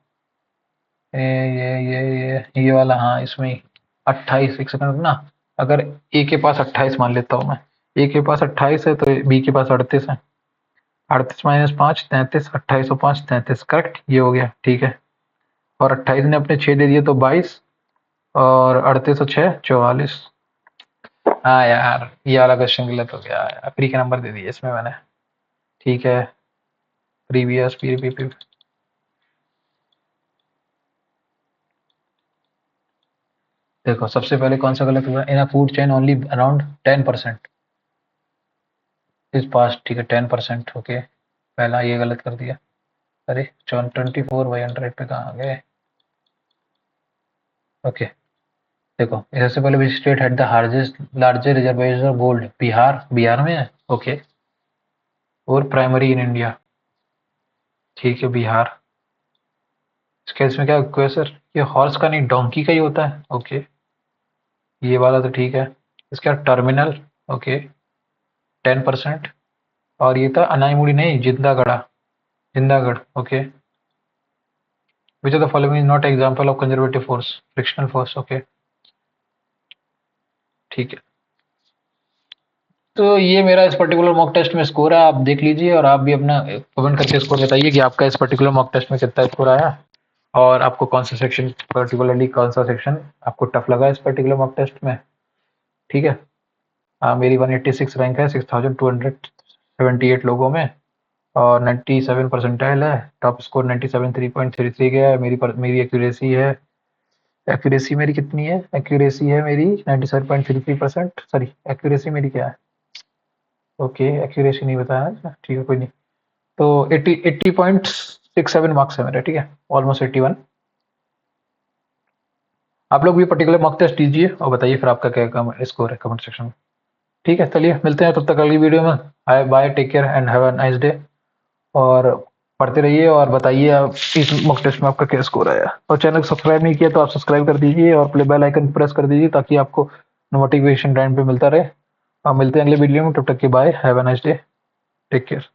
ये वाला, हाँ इसमें ही 28, एक सेकंड ना। अगर ए के पास 28 मान लेता हूँ मैं, ए के पास 28 है तो बी के पास 38 है। 38 माइनस 5 33, 28 और 5 33, करेक्ट, ये हो गया, ठीक है। और 28 ने अपने 6 दे दिए तो 22, और 38 और 6 44। हाँ यार, ये वाला क्वेश्चन गलत हो गया यार, प्री के नंबर दे दिए इसमें मैंने, ठीक है। प्रीवियस पी देखो सबसे पहले कौन सा गलत हुआ, in a food chain only around 10% is पास, ठीक है 10%, ओके। पहला ये गलत कर दिया, अरे 24/100 पे कहाँ आ गए, ओके। देखो सबसे पहले which state had the largest reservoir of gold, Bihar, Bihar में है, ओके। और प्राइमरी इन इंडिया, ठीक है बिहार। इसके इसमें क्या हुआ सर, ये हॉर्स का नहीं डोंकी का ही होता है, ओके। ये वाला तो ठीक है। इसका टर्मिनल, ओके, 10%। और ये था अनाईमुड़ी नहीं, Jindagarh, Jindagarh, okay. Which of the following is not example of conservative force, frictional force, okay, ठीक है। तो ये मेरा इस पर्टिकुलर मॉक टेस्ट में स्कोर है, आप देख लीजिए, और आप भी अपना कमेंट करके स्कोर बताइए कि आपका इस पर्टिकुलर मॉक टेस्ट में कितना स्कोर आया, और आपको कौन सा सेक्शन, पर्टिकुलरली कौन सा सेक्शन आपको टफ लगा इस पर्टिकुलर मॉक टेस्ट में, ठीक है। मेरी 186 रैंक है 6278 लोगों में, और 97 परसेंटाइल है, टॉप स्कोर 97 3.33 गया है। मेरी एक्यूरेसी है, एक्यूरेसी मेरी कितनी है, एक्यूरेसी है मेरी 97.33%, सॉरी एक्यूरेसी मेरी क्या है, ओके एक्यूरेसी नहीं बताया, ठीक है कोई नहीं। तो 80.67 मार्क्स है मेरे, ठीक है, ऑलमोस्ट 81। आप लोग भी पर्टिकुलर मॉक टेस्ट दीजिए और बताइए फिर आपका क्या स्कोर है कमेंट सेक्शन में, ठीक है। चलिए मिलते हैं तब तक अगली वीडियो में, bye bye, take care and have a nice day. और पढ़ते रहिए और बताइए आप इस मॉक टेस्ट में आपका क्या स्कोर आया, और चैनल को सब्सक्राइब नहीं किया तो आप सब्सक्राइब कर दीजिए और प्ले बेल आइकन प्रेस कर दीजिए ताकि आपको नोटिफिकेशन टाइम पे मिलता रहे। आप मिलते हैं अगले वीडियो में, तब तक के bye, have a nice day, take care.